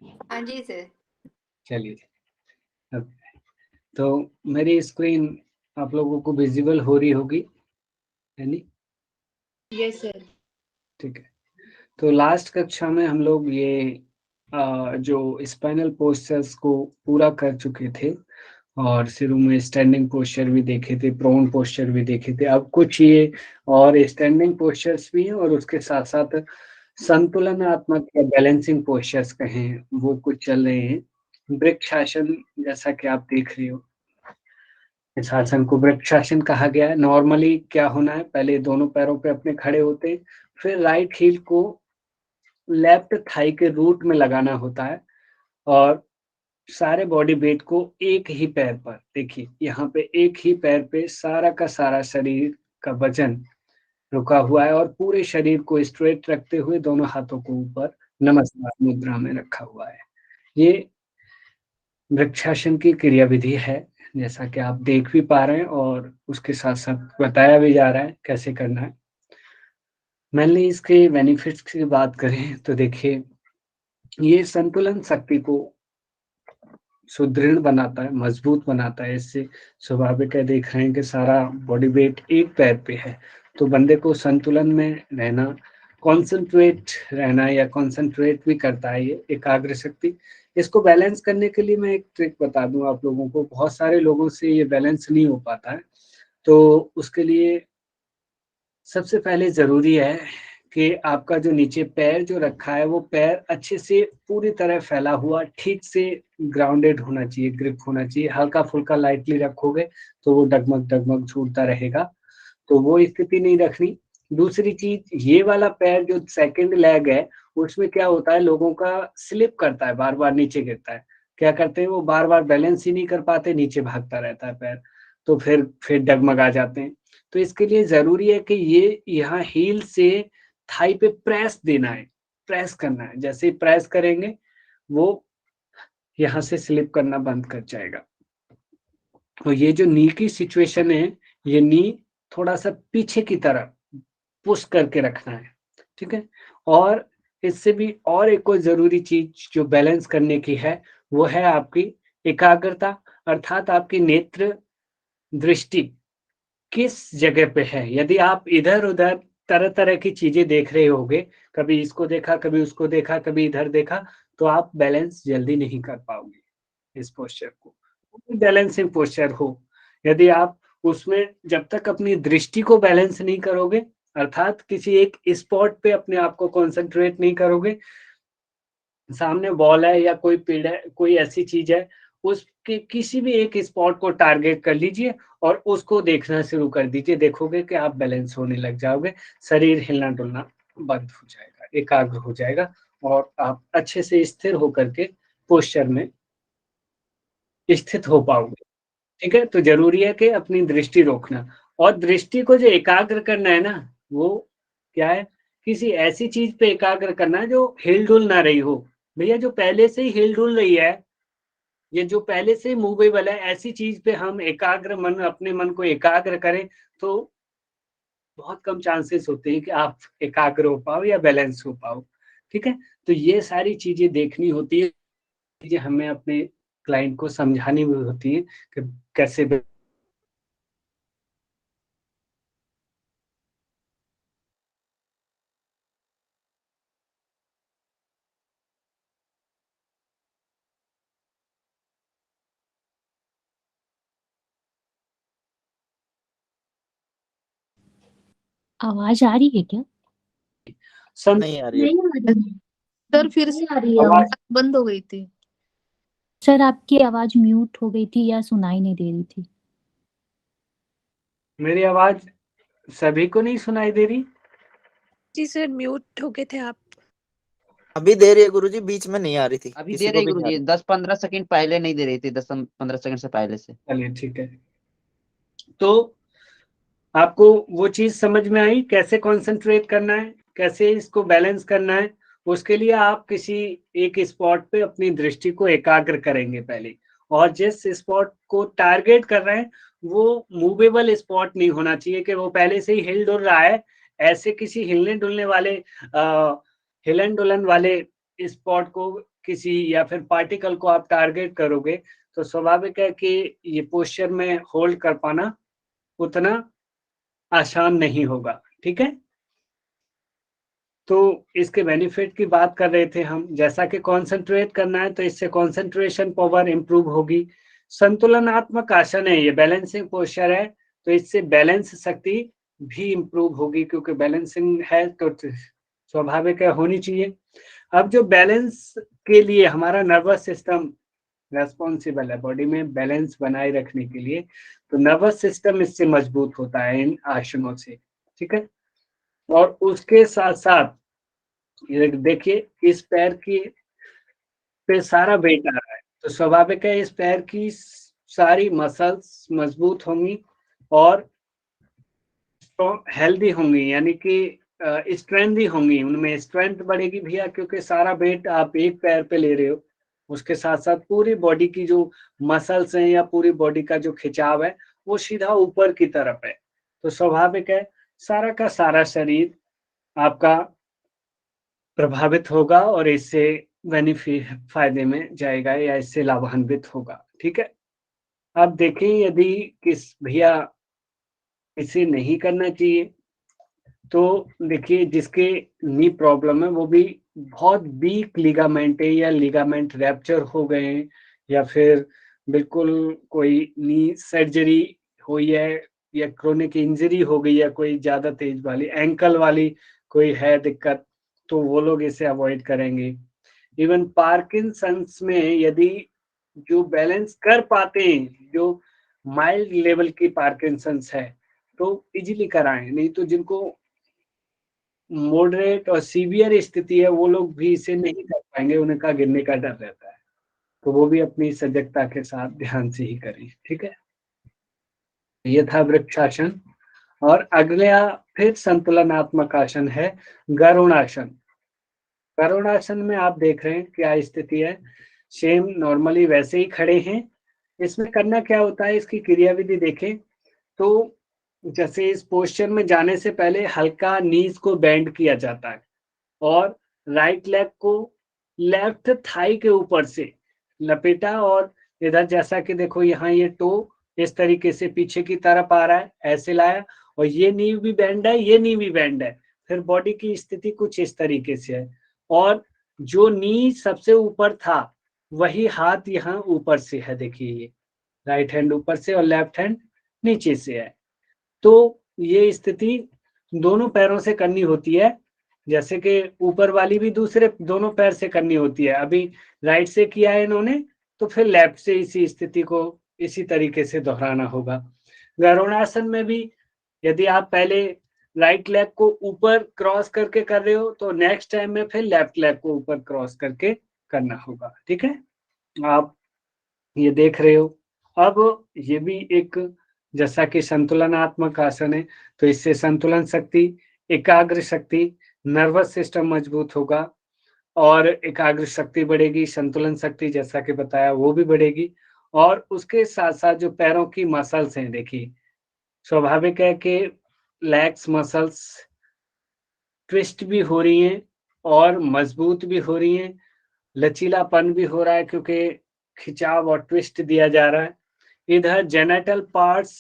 हाँ जी सर। चलिए, तो मेरी स्क्रीन आप लोगों को विजिबल हो रही होगी, है नहीं? Yes sir. ठीक है। तो लास्ट कक्षा में हम लोग ये जो स्पाइनल पोस्चर्स को पूरा कर चुके थे और शुरू में स्टैंडिंग पोस्चर भी देखे थे, प्रोन पोस्चर भी देखे थे। अब कुछ ये और स्टैंडिंग पोस्चर्स भी हैं और उसके साथ साथ संतुलनात्मक या बैलेंसिंग पोस्चर्स कहें, वो कुछ चल रहे हैं। वृक्षासन, जैसा कि आप देख रहे हो, इस आसन को वृक्षासन कहा गया है। नॉर्मली क्या होना है, पहले दोनों पैरों पे अपने खड़े होते हैं, फिर राइट हील को लेफ्ट थाई के रूट में लगाना होता है और सारे बॉडी वेट को एक ही पैर पर, देखिए यहाँ पे एक ही पैर पे सारा का सारा शरीर का वजन रुका हुआ है और पूरे शरीर को स्ट्रेट रखते हुए दोनों हाथों को ऊपर नमस्कार मुद्रा में रखा हुआ है। ये वृक्षासन की क्रियाविधि है, जैसा कि आप देख भी पा रहे हैं और उसके साथ साथ बताया भी जा रहा है कैसे करना है। मेनली इसके बेनिफिट्स की बात करें तो देखिए, ये संतुलन शक्ति को सुदृढ़ बनाता है, मजबूत बनाता है। इससे स्वाभाविक है, देख रहे हैं कि सारा बॉडी वेट एक पैर पे है, तो बंदे को संतुलन में रहना, कॉन्सेंट्रेट रहना या कॉन्सेंट्रेट भी करता है ये एकाग्र शक्ति। इसको बैलेंस करने के लिए मैं एक ट्रिक बता दूं आप लोगों को। बहुत सारे लोगों से ये बैलेंस नहीं हो पाता है, तो उसके लिए सबसे पहले ज़रूरी है कि आपका जो नीचे पैर जो रखा है, वो पैर अच्छे से पूरी तरह फैला हुआ ठीक से ग्राउंडेड होना चाहिए, ग्रिप होना चाहिए। हल्का-फुल्का लाइटली रखोगे तो वो डगमग-डगमग छूटता रहेगा, तो वो स्थिति नहीं रखनी। दूसरी चीज़, ये वाला पैर जो सेकंड लेग है, उसमें क्या होता है, लोगों का स्लिप करता है, बार-बार नीचे गिरता है। क्या करते हैं, वो बार-बार बैलेंस ही नहीं कर पाते, नीचे भागता रहता है पैर, तो फिर डगमगा जाते हैं। तो इसके लिए ज़रूरी है कि ये यहाँ हील से थाई पे प्रेस देना है, प्रेस करना है। जैसे ही प्रेस करेंगे, वो यहाँ से स्लिप करना बंद कर जाएगा। और ये जो नी की सिचुएशन है, ये नी थोड़ा-सा पीछे की तरफ पुश करके रखना है, ठीक है? और इससे भी और एक कोई ज़रूरी चीज़ जो बैलेंस करने की है, वो है आपकी एकाग्रता, अर्थात आपकी नेत्र दृष्टि किस जगह पे है। यदि आप इधर-उधर तरह-तरह की चीज़ें देख रहे होगे, कभी इसको देखा, कभी उसको देखा, कभी इधर देखा, तो आप बैलेंस जल्दी नहीं कर पाओगे इस पोस्चर को। बैलेंसिंग पोस्चर हो, यदि आप उसमें जब तक अपनी दृष्टि को बैलेंस नहीं करोगे, अर्थात किसी एक स्पॉट पे अपने आप को कॉन्संट्रेट नहीं करोगे, सामने वॉल है या कोई पेड़ है, कोई ऐसी चीज है, उसके किसी भी एक स्पॉट को टारगेट कर लीजिए और उसको देखना शुरू कर दीजिए। देखोगे कि आप बैलेंस होने लग जाओगे, शरीर हिलना डुलना बंद हो जाएगा, एकाग्र हो जाएगा और आप अच्छे से स्थिर होकर के पोस्चर में स्थित हो पाओगे। ठीक है, तो जरूरी है कि अपनी दृष्टि रोकना, और दृष्टि को जो एकाग्र करना है ना, वो क्या है, किसी ऐसी चीज पे एकाग्र करना है जो हिल डुल ना रही हो। भैया जो पहले से ही हिल डुल रही है, ये जो पहले से ही मूवेबल है, ऐसी चीज पे हम एकाग्र मन, अपने मन को एकाग्र करें, तो बहुत कम चांसेस होते हैं कि आप एकाग्र हो पाओ या बैलेंस हो पाओ। ठीक है, तो ये सारी चीजें देखनी होती है, चीजें हमें अपने क्लाइंट को समझानी भी होती है कि कैसे। आवाज आ रही है क्या? नहीं आ रही है। नहीं आ रही सर, फिर से आ रही है, आवाज बंद हो गई थी। सर आपकी आवाज म्यूट हो गई थी या सुनाई नहीं दे रही थी? मेरी आवाज सभी को नहीं सुनाई दे रही? जी सर, म्यूट हो गए थे आप। अभी दे रही है गुरुजी, बीच में नहीं आ रही थी, अभी किसी दे को रही भी नहीं आ गुरुजी, रही। 10-15 सेकंड पहले नहीं दे रही थी, 10-15 सेकंड से पहले से। चलिए ठीक है, तो आपको वो चीज समझ में आई कैसे कंसंट्रेट करना है, कैसे इसको बैलेंस करना है। उसके लिए आप किसी एक स्पॉट पे अपनी दृष्टि को एकाग्र करेंगे पहले, और जिस स्पॉट को टारगेट कर रहे हैं वो मूवेबल स्पॉट नहीं होना चाहिए कि वो पहले से ही हिल डुल रहा है। ऐसे किसी हिलने डुलने वाले हिलन डुलन वाले स्पॉट को किसी या फिर पार्टिकल को आप टारगेट करोगे तो स्वाभाविक है कि ये पोस्चर में होल्ड कर पाना उतना आसान नहीं होगा, ठीक है। तो इसके बेनिफिट की बात कर रहे थे हम, जैसा कि कंसंट्रेट करना है तो इससे कंसंट्रेशन पावर इंप्रूव होगी। संतुलनात्मक आसन है ये, बैलेंसिंग पोस्चर है, तो इससे बैलेंस शक्ति भी इंप्रूव होगी, क्योंकि बैलेंसिंग है तो स्वाभाविक है होनी चाहिए। अब जो बैलेंस के लिए हमारा नर्वस सिस्टम रेस्पॉन्सिबल है बॉडी में बैलेंस बनाए रखने के लिए, तो नर्वस सिस्टम इससे मजबूत होता है इन आसनों से, ठीक है। और उसके साथ साथ ये देखिए इस पैर की पे सारा वेट आ रहा है, तो स्वाभाविक है इस पैर की सारी मसल्स मजबूत होंगी और हेल्दी होंगी, यानी कि स्ट्रेंथी होंगी, उनमें स्ट्रेंथ बढ़ेगी भैया, क्योंकि सारा वेट आप एक पैर पे ले रहे हो। उसके साथ साथ पूरी बॉडी की जो मसल्स हैं या पूरी बॉडी का जो खिंचाव है वो सीधा ऊपर की तरफ है, तो स्वाभाविक है सारा का सारा शरीर आपका प्रभावित होगा और इससे बेनिफिट फायदे में जाएगा या इससे लाभान्वित होगा, ठीक है। अब देखें यदि किस भैया इसे नहीं करना चाहिए, तो देखिए जिसके नी प्रॉब्लम है वो भी बहुत वीक लिगामेंट है या लिगामेंट रैप्चर हो गए हैं या फिर बिल्कुल कोई नी सर्जरी हुई है या क्रोनिक इंजरी हो गई है कोई ज्यादा तेज वाली, एंकल वाली कोई है दिक्कत, तो वो लोग इसे अवॉइड करेंगे। इवन पार्किंसंस में यदि जो बैलेंस कर पाते हैं, जो माइल्ड लेवल की पार्किंसंस है तो इजीली कराएं, नहीं तो जिनको मॉडरेट और सीवियर स्थिति है वो लोग भी इसे नहीं कर पाएंगे, उनका गिरने का डर रहता है, तो वो भी अपनी सजगता के साथ ध्यान से ही करें, ठीक है। ये था वृक्षासन। और अगला फिर संतुलनात्मक आसन है गरुड़ासन। गरुड़ासन में आप देख रहे हैं क्या स्थिति है, सेम नॉर्मली वैसे ही खड़े हैं। इसमें करना क्या होता है, इसकी क्रियाविधि देखें तो जैसे इस पोस्चर में जाने से पहले हल्का नीज को बेंड किया जाता है और राइट लेग को लेफ्ट थाई के ऊपर से लपेटा और इधर जैसा कि देखो यहाँ ये टो इस तरीके से पीछे की तरफ आ रहा है, ऐसे लाया और ये नी भी बेंड है, ये नी भी बेंड है, फिर बॉडी की स्थिति कुछ इस तरीके से है और जो नी सबसे ऊपर था वही हाथ यहाँ ऊपर से है, देखिए ये राइट हैंड ऊपर से और लेफ्ट हैंड नीचे से है। तो ये स्थिति दोनों पैरों से करनी होती है, जैसे कि ऊपर वाली भी दूसरे दोनों पैर से करनी होती है। अभी राइट से किया है इन्होंने तो फिर लेफ्ट से इसी स्थिति को इसी तरीके से दोहराना होगा। गरुड़ासन में भी यदि आप पहले राइट लेग को ऊपर क्रॉस करके कर रहे हो तो नेक्स्ट टाइम में फिर लेफ्ट लेग को ऊपर क्रॉस करके करना होगा, ठीक है। आप ये देख रहे हो। अब ये भी एक जैसा कि संतुलनात्मक आसन है तो इससे संतुलन शक्ति, एकाग्र शक्ति, नर्वस सिस्टम मजबूत होगा और एकाग्र शक्ति बढ़ेगी, संतुलन शक्ति जैसा कि बताया वो भी बढ़ेगी। और उसके साथ साथ जो पैरों की मसल्स हैं, देखिए स्वाभाविक है कि लेग्स मसल्स ट्विस्ट भी हो रही हैं और मजबूत भी हो रही हैं, लचीलापन भी हो रहा है क्योंकि खिंचाव और ट्विस्ट दिया जा रहा है। इधर जेनेटल पार्ट्स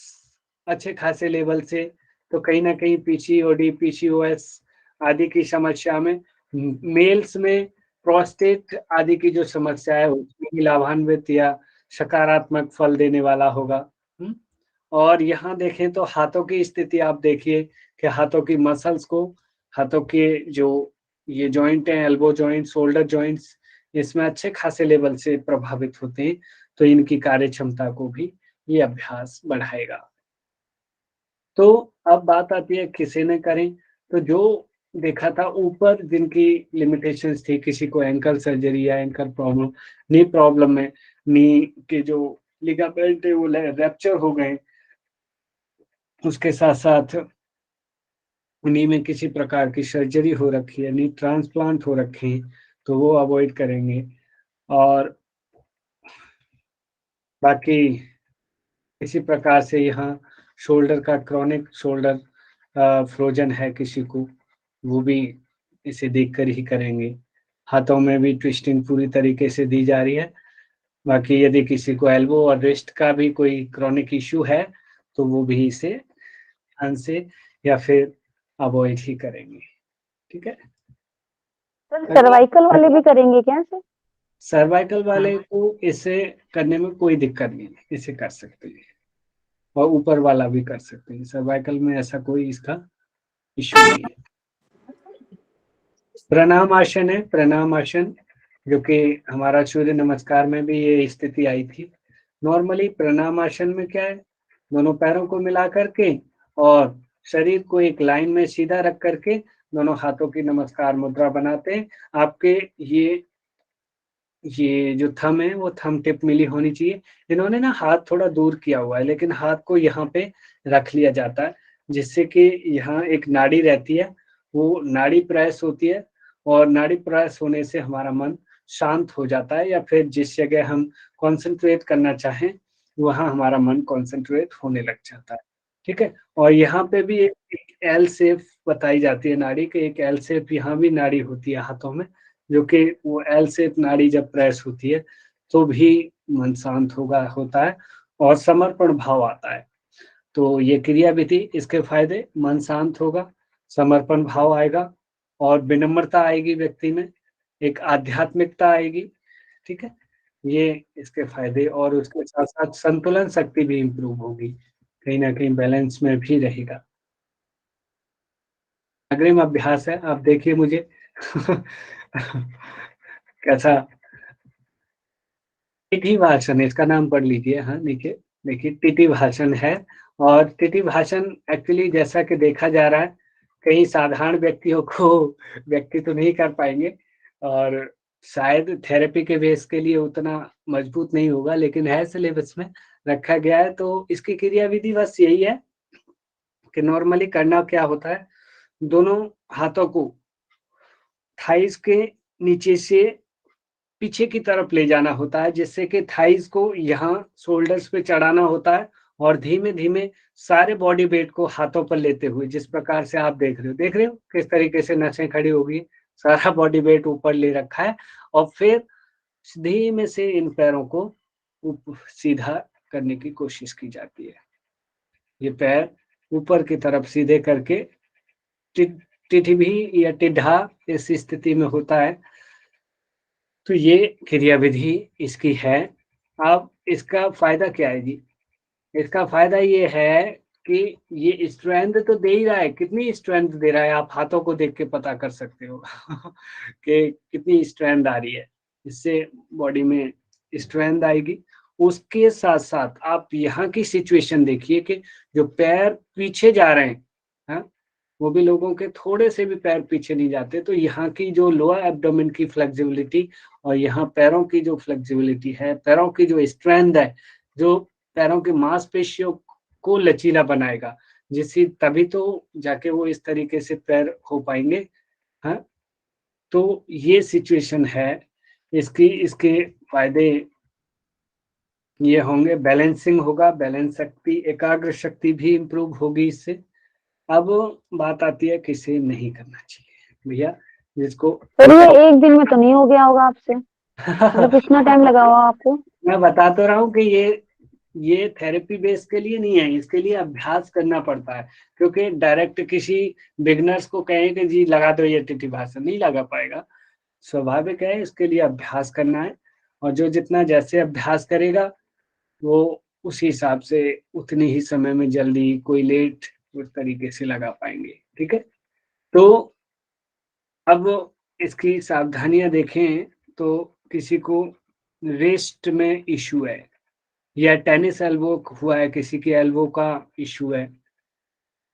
अच्छे खासे लेवल से, तो कहीं ना कहीं पीसीओडी, पीसीओएस आदि की समस्या में, मेल्स में प्रोस्टेट आदि की जो समस्या है उसमें भी लाभान्वित या सकारात्मक फल देने वाला होगा। और यहाँ देखें तो हाथों की स्थिति आप देखिए कि हाथों की मसल्स को, हाथों के जो ये जॉइंट हैं, एल्बो जॉइंट, शोल्डर जॉइंट्स, इसमें अच्छे खासे लेवल से प्रभावित होते हैं, तो इनकी कार्य क्षमता को भी ये अभ्यास बढ़ाएगा। तो अब बात आती है किसे न करें, तो जो देखा था ऊपर जिनकी लिमिटेशंस थी, किसी को एंकल सर्जरी या एंकल प्रॉब्लम, नी प्रॉब्लम में नी के जो लिगामेंट है वो रैप्चर हो गए, उसके साथ साथ नी में किसी प्रकार की सर्जरी हो रखी है, नी ट्रांसप्लांट हो रखे हैं, तो वो अवॉइड करेंगे। और बाकी इसी प्रकार से यहाँ शोल्डर का क्रॉनिक शोल्डर फ्रोजन है किसी को, वो भी इसे देखकर ही करेंगे। हाथों में भी ट्विस्टिंग पूरी तरीके से दी जा रही है। बाकी यदि किसी को एल्बो और रिस्ट का भी कोई क्रॉनिक इश्यू है तो वो भी इसे ध्यान से या फिर अवॉइड ही करेंगे। ठीक है, सर सर्वाइकल वाले भी करेंगे क्या सर? सर्वाइकल वाले को इसे करने में कोई दिक्कत नहीं है, इसे कर सकते हैं और ऊपर वाला भी कर सकते हैं। सर्वाइकल में ऐसा कोई इसका इश्यू नहीं है। प्रणाम आसन है, प्रणाम आसन, जो कि हमारा सूर्य नमस्कार में भी ये स्थिति आई थी। नॉर्मली प्रणाम आसन में क्या है, दोनों पैरों को मिला करके और शरीर को एक लाइन में सीधा रख करके दोनों हाथों की नमस्कार मुद्रा बनाते हैं। आपके ये जो थंब है वो थंब टिप मिली होनी चाहिए। इन्होंने ना हाथ थोड़ा दूर किया हुआ है, लेकिन हाथ को यहाँ पे रख लिया जाता है, जिससे कि यहाँ एक नाड़ी रहती है, वो नाड़ी प्रेस होती है और नाड़ी प्रेस होने से हमारा मन शांत हो जाता है, या फिर जिस जगह हम कंसंट्रेट करना चाहें वहाँ हमारा मन कंसंट्रेट होने लग जाता है। ठीक है, और यहाँ पे भी एक एल शेप बताई जाती है नाड़ी के, एक एल शेप यहाँ भी नाड़ी होती है हाथों में, जो कि वो एल शेप नाड़ी जब प्रेस होती है तो भी मन शांत होता है और समर्पण भाव आता है। तो ये क्रिया विधि, इसके फायदे, मन शांत होगा, समर्पण भाव आएगा और विनम्रता आएगी व्यक्ति में, एक आध्यात्मिकता आएगी। ठीक है, ये इसके फायदे, और उसके साथ साथ संतुलन शक्ति भी इम्प्रूव होगी, कहीं ना कहीं बैलेंस में भी रहेगा। अग्रिम अभ्यास है, आप देखिए मुझे कैसा, तिथि भाषण, इसका नाम पढ़ लीजिए। हाँ, देखिए देखिए तिथि भाषण है, और तिथि भाषण एक्चुअली जैसा कि देखा जा रहा है कई साधारण व्यक्तियों को व्यक्ति तो नहीं कर पाएंगे, और शायद थेरेपी के बेस के लिए उतना मजबूत नहीं होगा, लेकिन है सिलेबस में रखा गया है। तो इसकी क्रिया विधि बस यही है कि नॉर्मली करना क्या होता है, दोनों हाथों को थाइस के नीचे से पीछे की तरफ ले जाना होता है, जिससे कि थाइस को यहाँ शोल्डर्स पे चढ़ाना होता है, और धीमे धीमे सारे बॉडी वेट को हाथों पर लेते हुए, जिस प्रकार से आप देख रहे हो किस तरीके से नसें खड़ी होगी, सारा बॉडी वेट ऊपर ले रखा है, और फिर धीमे से इन पैरों को सीधा करने की कोशिश की जाती है। ये पैर ऊपर की तरफ सीधे करके टिठिभी या टिड्ढा इस स्थिति में होता है। तो ये क्रिया विधि इसकी है। अब इसका फायदा क्या है जी? इसका फायदा ये है कि ये स्ट्रेंथ तो दे ही रहा है। कितनी स्ट्रेंथ दे रहा है आप हाथों को देख के पता कर सकते हो कि कितनी स्ट्रेंथ आ रही है, इससे बॉडी में स्ट्रेंथ आएगी। उसके साथ साथ आप यहाँ की सिचुएशन देखिए कि जो पैर पीछे जा रहे हैं, हाँ, वो भी लोगों के थोड़े से भी पैर पीछे नहीं जाते, तो यहाँ की जो लोअर एब्डोमेन की फ्लेक्सिबिलिटी और यहाँ पैरों की जो फ्लेक्सिबिलिटी है, पैरों की जो स्ट्रेंथ है, जो पैरों की मांसपेशियों को लचीला बनाएगा, जिससे तभी तो जाके वो इस तरीके से पैर हो पाएंगे। हाँ, तो ये सिचुएशन है इसके फायदे ये होंगे, बैलेंसिंग होगा, बैलेंस शक्ति, एकाग्र शक्ति भी इम्प्रूव होगी इससे। अब बात आती है किसे नहीं करना चाहिए भैया, जिसको सर ये एक दिन में तो नहीं हो गया होगा आपसे, मतलब कितना टाइम लगा हुआ आपको? मैं बता तो रहा हूँ कि ये थेरेपी बेस के लिए नहीं है, इसके लिए अभ्यास करना पड़ता है, क्योंकि डायरेक्ट किसी बिगनर्स को कहें कि जी लगा दो ये तिथि भाषण, नहीं लगा पाएगा। स्वाभाविक है, इसके लिए अभ्यास करना है, और जो जितना जैसे अभ्यास करेगा वो उसी हिसाब से उतने ही समय में जल्दी, कोई लेट, उस तरीके से लगा पाएंगे। ठीक है, तो अब इसकी सावधानियां देखें तो किसी को रेस्ट में इशू है, या टेनिस एल्बो हुआ है, किसी के एल्बो का इशू है,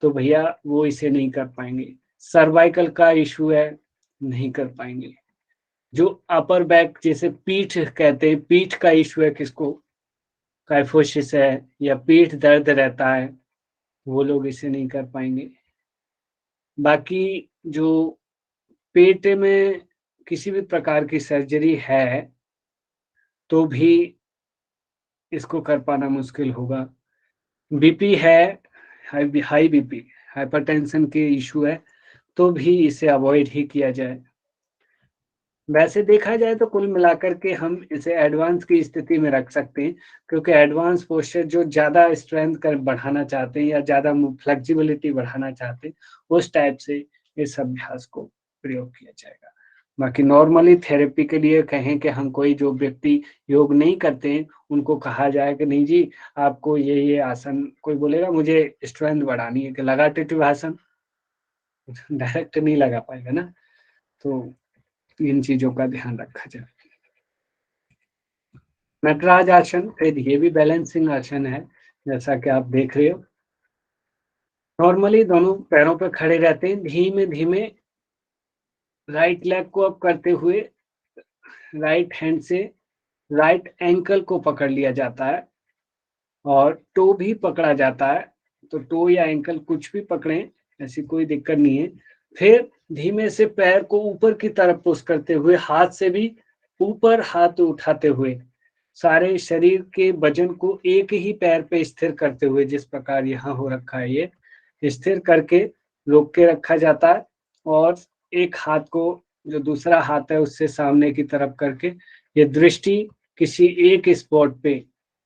तो भैया वो इसे नहीं कर पाएंगे। सर्वाइकल का इशू है, नहीं कर पाएंगे। जो अपर बैक, जैसे पीठ कहते हैं, पीठ का इशू है, किसको काइफोसिस है या पीठ दर्द रहता है, वो लोग इसे नहीं कर पाएंगे। बाकी जो पेट में किसी भी प्रकार की सर्जरी है तो भी इसको कर पाना मुश्किल होगा। बीपी है, हाई बीपी, हाइपरटेंशन के इशू है, तो भी इसे अवॉइड ही किया जाए। वैसे देखा जाए तो कुल मिलाकर के हम इसे एडवांस की स्थिति में रख सकते हैं, क्योंकि एडवांस पोस्चर जो ज़्यादा स्ट्रेंथ कर बढ़ाना चाहते हैं या ज़्यादा फ्लेक्सिबिलिटी बढ़ाना चाहते हैं, उस टाइप से इस अभ्यास को प्रयोग किया जाएगा। बाकी नॉर्मली थेरेपी के लिए कहें कि हम कोई जो व्यक्ति योग नहीं करते हैं, उनको कहा जाए कि नहीं जी, आपको ये आसन, कोई बोलेगा मुझे स्ट्रेंथ बढ़ानी है, कि लगा टिटवासन, डायरेक्ट नहीं लगा पाएगा ना, तो इन चीज़ों का ध्यान रखा जाए। नटराज आसन, फिर ये भी बैलेंसिंग आसन है, जैसा कि आप देख रहे हो। नॉर्मली दोनों पैरों पे खड़े रहते हैं, धीमे धीमे राइट लेग को अप करते हुए राइट हैंड से राइट एंकल को पकड़ लिया जाता है और टो भी पकड़ा जाता है, तो टो या एंकल कुछ भी पकड़ें, ऐसी कोई दिक्कत नहीं है। फिर धीमे से पैर को ऊपर की तरफ पुश करते हुए, हाथ से भी ऊपर हाथ उठाते हुए, सारे शरीर के वजन को एक ही पैर पे स्थिर करते हुए, जिस प्रकार यहाँ हो रखा है, ये स्थिर करके रोक के रखा जाता है और एक हाथ को, जो दूसरा हाथ है, उससे सामने की तरफ करके ये दृष्टि किसी एक स्पॉट पे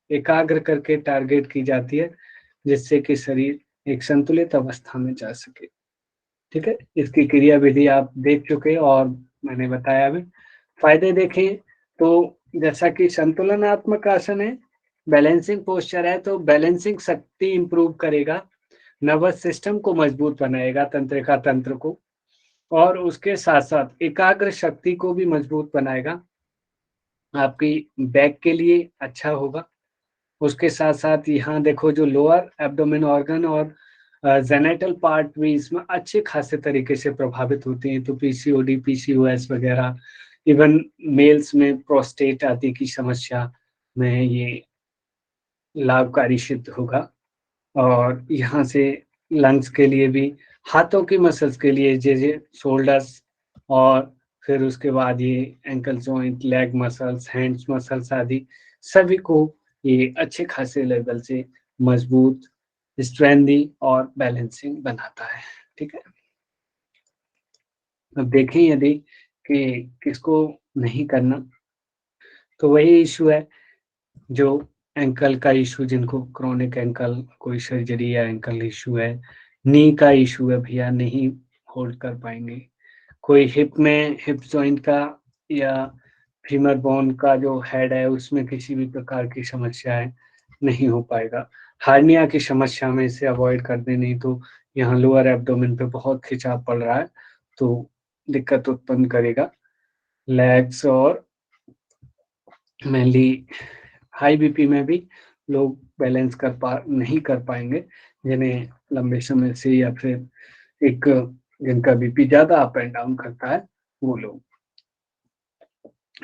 एकाग्र करके टारगेट की जाती है, जिससे कि शरीर एक संतुलित अवस्था में जा सके। ठीक है, इसकी क्रिया विधि आप देख चुके और मैंने बताया भी। फायदे देखें तो जैसा कि संतुलनात्मक आसन है, बैलेंसिंग पोस्चर है, तो बैलेंसिंग शक्ति इंप्रूव करेगा, नर्वस सिस्टम को मजबूत बनाएगा, तंत्रिका तंत्र को, और उसके साथ साथ एकाग्र शक्ति को भी मजबूत बनाएगा, आपकी बैक के लिए अच्छा होगा। उसके साथ साथ यहाँ देखो, जो लोअर एब्डोमेन ऑर्गन और जेनेटल पार्ट भी इसमें अच्छे खासे तरीके से प्रभावित होते हैं, तो पीसीओडी, पीसीओएस वगैरह, इवन मेल्स में प्रोस्टेट आदि की समस्या में ये लाभकारी सिद्ध होगा। और यहाँ से लंग्स के लिए भी, हाथों की मसल्स के लिए, जैसे शोल्डर्स, और फिर उसके बाद ये ankle joint, leg muscles, hands muscles आदि, सभी को ये अच्छे खासे लेवल से मजबूत, स्ट्रेंदी और बैलेंसिंग बनाता है। ठीक है, अब देखें यदि कि किसको नहीं करना, तो वही इशू है जो एंकल का इशू, जिनको क्रोनिक एंकल कोई सर्जरी या एंकल इशू है, नी का इशू है, भैया नहीं होल्ड कर पाएंगे, कोई हिप में, हिप जॉइंट का या फीमर बोन का जो हेड है, उसमें किसी भी प्रकार की समस्या है, नहीं हो पाएगा। हार्निया की समस्या में इसे अवॉइड कर दे, नहीं तो यहाँ लोअर एब्डोमेन पे बहुत खिंचाव पड़ रहा है, तो दिक्कत उत्पन्न करेगा। लेग्स और मेनली हाई बीपी में भी लोग बैलेंस नहीं कर पाएंगे, जिन्हें लंबे समय से, या फिर एक जिनका बीपी ज्यादा अप एंड डाउन करता है, वो लोग।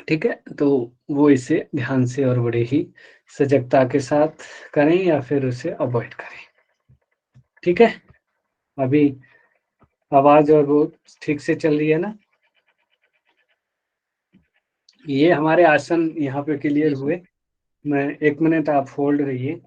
ठीक है, तो वो इसे ध्यान से और बड़े ही सजगता के साथ करें या फिर उसे अवॉइड करें। ठीक है, अभी आवाज और वो ठीक से चल रही है ना? ये हमारे आसन यहाँ पे क्लियर जी सर। हुए। मैं 1 मिनट, आप होल्ड रहिए।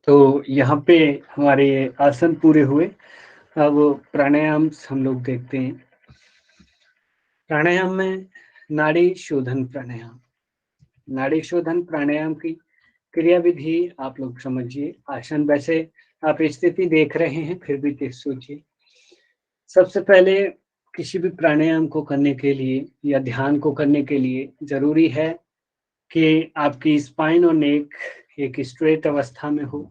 तो यहाँ पे हमारे आसन पूरे हुए। अब प्राणायाम हम लोग देखते हैं। प्राणायाम में नाड़ी शोधन प्राणायाम, नाड़ी शोधन प्राणायाम की क्रिया विधि आप लोग समझिए। आसन वैसे आप स्थिति देख रहे हैं, फिर भी सोचिए। सबसे पहले किसी भी प्राणायाम को करने के लिए या ध्यान को करने के लिए जरूरी है कि आपकी स्पाइन और नेक एक स्ट्रेट अवस्था में हो,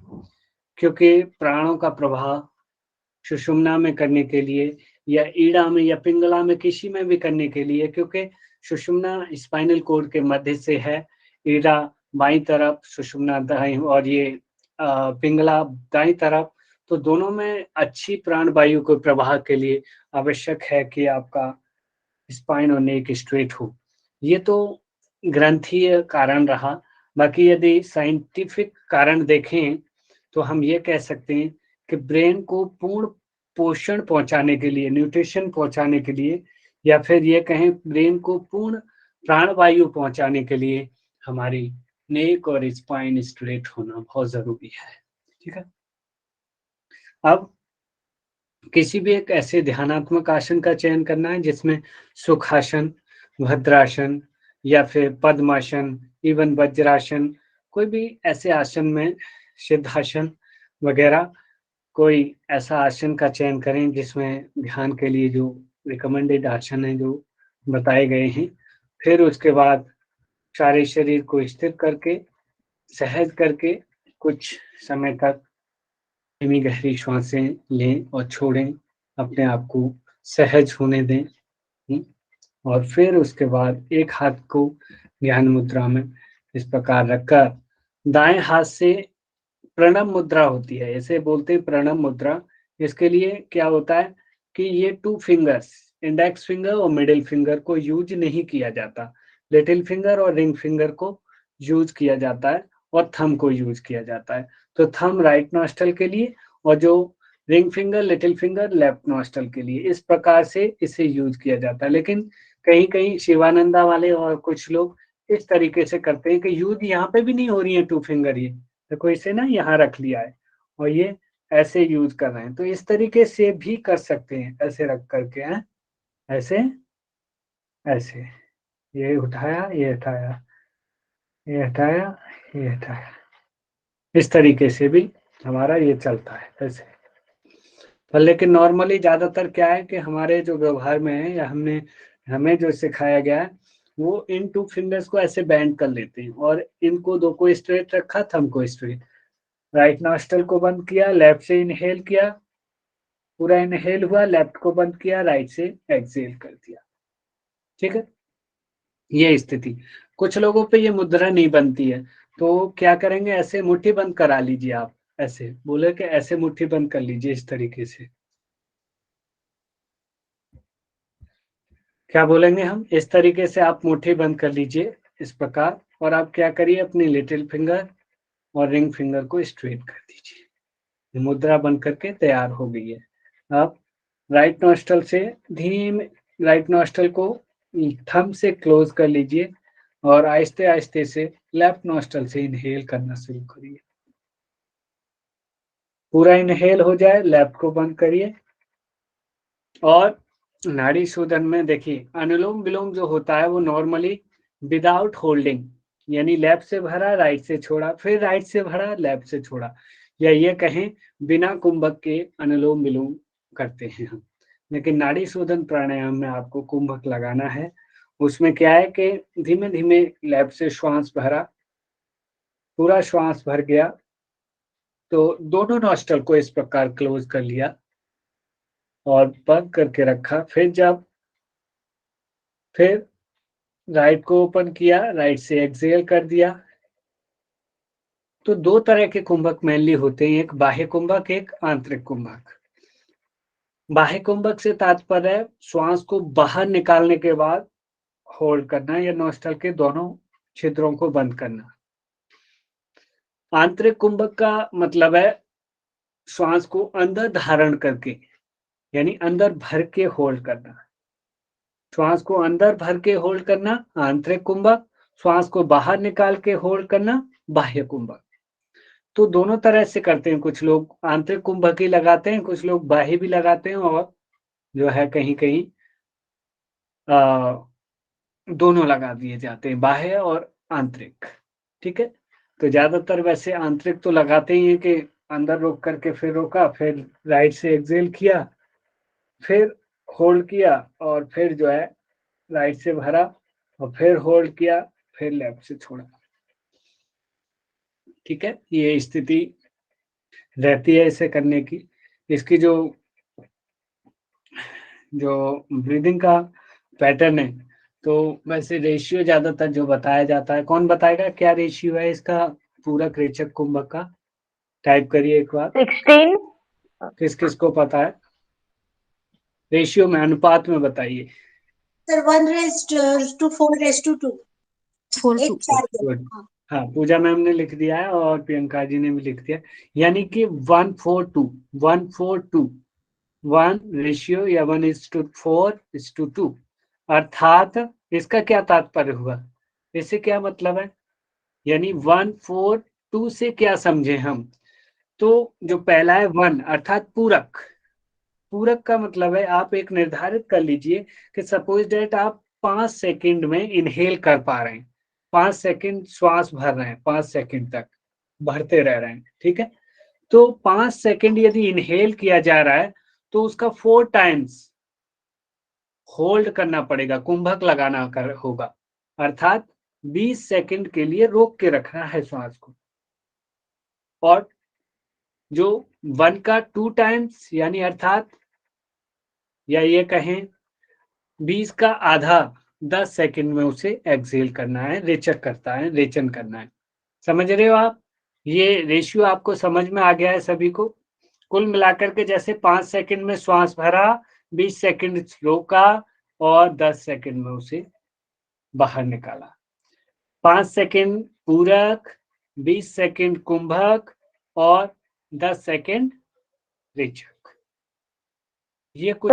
क्योंकि प्राणों का प्रवाह सुषुम्ना में करने के लिए या ईड़ा में या पिंगला में किसी में भी करने के लिए, क्योंकि सुषुम्ना स्पाइनल कोड के मध्य से है, ईड़ा बाईं तरफ, सुषुम्ना दाईं, और ये पिंगला दाईं तरफ। तो दोनों में अच्छी प्राण वायु को प्रवाह के लिए आवश्यक है कि आपका स्पाइन और नेक स्ट्रेट हो। ये तो ग्रंथीय कारण रहा। बाकी यदि साइंटिफिक कारण देखें तो हम ये कह सकते हैं कि ब्रेन को पूर्ण पोषण पहुंचाने के लिए, न्यूट्रिशन पहुंचाने के लिए, या फिर ये कहें ब्रेन को पूर्ण प्राणवायु पहुंचाने के लिए हमारी नेक और स्पाइन स्ट्रेट होना बहुत जरूरी है। ठीक है। अब किसी भी एक ऐसे ध्यानात्मक आसन का चयन करना है जिसमें सुखासन, भद्रासन या फिर पद्मासन, इवन वज्रासन, कोई भी ऐसे आसन में, सिद्धासन वगैरह, कोई ऐसा आसन का चयन करें जिसमें ध्यान के लिए जो रिकमेंडेड आसन है जो बताए गए हैं। फिर उसके बाद सारे शरीर को स्थिर करके, सहज करके कुछ समय तक धीमी गहरी श्वासें लें और छोड़ें, अपने आप को सहज होने दें। और फिर उसके बाद एक हाथ को ध्यान मुद्रा में इस प्रकार रखकर दाएं हाथ से प्रणव मुद्रा होती है, इसे बोलते हैं प्रणव मुद्रा। इसके लिए क्या होता है कि ये 2 फिंगर्स, इंडेक्स फिंगर और मिडिल फिंगर को यूज नहीं किया जाता, लिटिल फिंगर और रिंग फिंगर को यूज किया जाता है और थंब को यूज किया जाता है। तो थंब राइट नॉस्ट्रल के लिए और जो ring finger, little finger left nostril के लिए, इस प्रकार से इसे यूज किया जाता है। लेकिन कहीं कहीं शिवानंदा वाले और कुछ लोग इस तरीके से करते हैं कि यूज यहाँ पे भी नहीं हो रही है 2 फिंगर, ये देखो इसे ना यहाँ रख लिया है और ये ऐसे यूज कर रहे हैं। तो इस तरीके से भी कर सकते हैं, ऐसे रख करके हैं, ऐसे ऐसे, ये उठाया, ये हटाया, ये हटाया, ये हटाया, इस तरीके से भी हमारा ये चलता है ऐसे। पर लेकिन नॉर्मली ज्यादातर क्या है कि हमारे जो व्यवहार में है या हमें जो सिखाया गया है वो इन 2 फिंगर्स को ऐसे बैंड कर लेते हैं और इनको 2 को स्ट्रेट रखा, थंब को स्ट्रेट, राइट नॉस्ट्रल को बंद किया, लेफ्ट से इनहेल किया, पूरा इनहेल हुआ, लेफ्ट को बंद किया, राइट से एक्सहेल कर दिया। ठीक है, ये स्थिति। कुछ लोगों पे ये मुद्रा नहीं बनती है, तो क्या करेंगे, ऐसे मुट्ठी बंद करा लीजिए आप, ऐसे बोले कि ऐसे मुट्ठी बंद कर लीजिए इस तरीके से। क्या बोलेंगे हम, इस तरीके से आप मुट्ठी बंद कर लीजिए इस प्रकार, और आप क्या करिए, अपनी लिटिल फिंगर और रिंग फिंगर को स्ट्रेट कर दीजिए। मुद्रा बन करके तैयार हो गई है। आप राइट नॉस्ट्रल से धीमे, राइट नॉस्ट्रल को थंब से क्लोज कर लीजिए और आहिस्ते आहिस्ते से लेफ्ट नॉस्ट्रल से इनहेल करना शुरू करिए। पूरा इनहेल हो जाए, लेफ्ट को बंद करिए। और नाड़ी शोधन में देखिए, अनुलोम विलोम जो होता है वो नॉर्मली विदाउट होल्डिंग, यानी लेफ्ट से भरा, राइट से छोड़ा, फिर राइट से भरा, लेफ्ट से छोड़ा, या ये कहें बिना कुंभक के अनुलोम विलोम करते हैं हम। लेकिन नाड़ी शोधन प्राणायाम में आपको कुंभक लगाना है। उसमें क्या है कि धीमे धीमे लेफ्ट से श्वास भरा, पूरा श्वास भर गया तो दोनों नॉस्ट्रल को इस प्रकार क्लोज कर लिया और बंद करके रखा। फिर राइट को ओपन किया, राइट से एक्सहेल कर दिया। तो 2 तरह के कुंभक मेनली होते हैं, एक बाह्य कुंभक, एक आंतरिक कुंभक। बाह्य कुंभक से तात्पर्य है श्वास को बाहर निकालने के बाद होल्ड करना या नॉस्ट्रल के दोनों छिद्रों को बंद करना। आंतरिक कुंभक का मतलब है श्वास को अंदर धारण करके, यानी अंदर भर के होल्ड करना। श्वास को अंदर भर के होल्ड करना आंतरिक कुंभक, श्वास को बाहर निकाल के होल्ड करना बाह्य कुंभक। तो दोनों तरह से करते हैं, कुछ लोग आंतरिक कुंभक ही लगाते हैं, कुछ लोग बाह्य भी लगाते हैं, और जो है कहीं कहीं दोनों लगा दिए जाते हैं, बाह्य और आंतरिक। ठीक है, तो ज्यादातर वैसे आंतरिक तो लगाते ही है कि अंदर रोक करके फिर रोका, फिर राइट से एक्सेल किया, फिर होल्ड किया, और फिर जो है राइट से भरा, और फिर होल्ड किया, फिर लेफ्ट से छोड़ा। ठीक है, ये स्थिति रहती है इसे करने की। इसकी जो ब्रीदिंग का पैटर्न है, तो वैसे रेशियो ज्यादातर जो बताया जाता है, कौन बताएगा क्या रेशियो है इसका पूरक रेचक कुंभक का? टाइप करिए एक बार, 16। किस किस को पता है? रेशियो में, अनुपात में बताइए। सर 1:4:2 एक 4 हाँ, पूजा मैम ने लिख दिया है और प्रियंका जी ने भी लिख दिया, यानी कि 1:4:2 1 रेशियो या 1:4:2, अर्थात इसका क्या तात्पर्य हुआ, इससे क्या मतलब है, यानी 1:4:2 से क्या समझे हम? तो जो पहला है 1 अर्थात पूरक। पूरक का मतलब है आप एक निर्धारित कर लीजिए कि सपोज डेट आप 5 सेकंड में इनहेल कर पा रहे हैं, 5 सेकंड श्वास भर रहे हैं, 5 सेकंड तक भरते रह रहे हैं। ठीक है, तो 5 सेकंड यदि इनहेल किया जा रहा है तो उसका 4 टाइम्स होल्ड करना पड़ेगा, कुंभक लगाना होगा, अर्थात 20 सेकंड के लिए रोक के रखना है श्वास को। और जो 1 का 2 टाइम्स यानी अर्थात, या ये कहें 20 का आधा 10 सेकंड में उसे एक्सेल करना है, रेचक करता है, रेचन करना है। समझ रहे हो आप? ये रेशियो आपको समझ में आ गया है सभी को? कुल मिलाकर के जैसे 5 सेकंड में श्वास भरा, 20 सेकंड रोका और 10 सेकंड में उसे बाहर निकाला। 5 सेकंड पूरक, 20 सेकंड कुंभक और 10 सेकंड रेचक। ये कुछ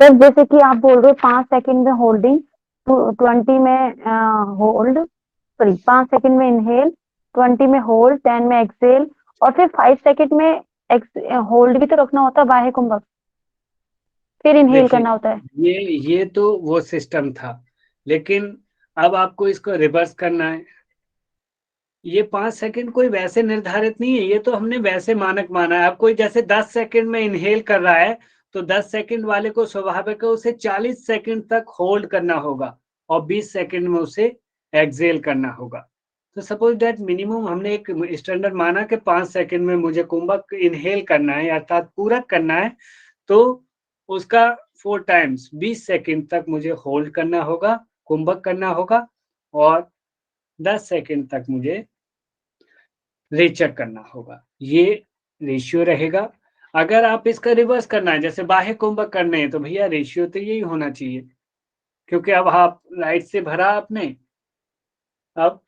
सर जैसे कि आप बोल रहे हो 5 सेकंड में होल्डिंग, 20 में होल्ड, सॉरी 5 सेकंड में इनहेल, 20 में होल्ड, 10 में एक्सेल, और फिर 5 सेकंड में होल्ड भी तो रखना होता है बाह्य कुंभक, फिर इनहेल करना होता है। ये तो वो सिस्टम था, लेकिन अब आपको इसको रिवर्स करना है। ये 5 सेकंड कोई वैसे निर्धारित नहीं है, ये तो हमने वैसे मानक माना है। अब कोई जैसे 10 सेकंड में इनहेल कर रहा है तो 10 सेकंड वाले को स्वाभाविक है उसे 40 सेकंड तक होल्ड करना होगा और 20 सेकंड में उसे एक्सेल करना होगा। तो सपोज दैट मिनिमम हमने एक स्टैंडर्ड माना कि 5 सेकंड में मुझे कुंभक इनहेल करना है अर्थात पूरक करना है, तो उसका 4 टाइम्स 20 सेकंड तक मुझे होल्ड करना होगा, कुंभक करना होगा, और 10 सेकंड तक मुझे रेचक करना होगा। ये रेशियो रहेगा। अगर आप इसका रिवर्स करना है, जैसे बाह्य कुंभक करने हैं, तो भैया रेशियो तो यही होना चाहिए, क्योंकि अब आप राइट से भरा आपने, अब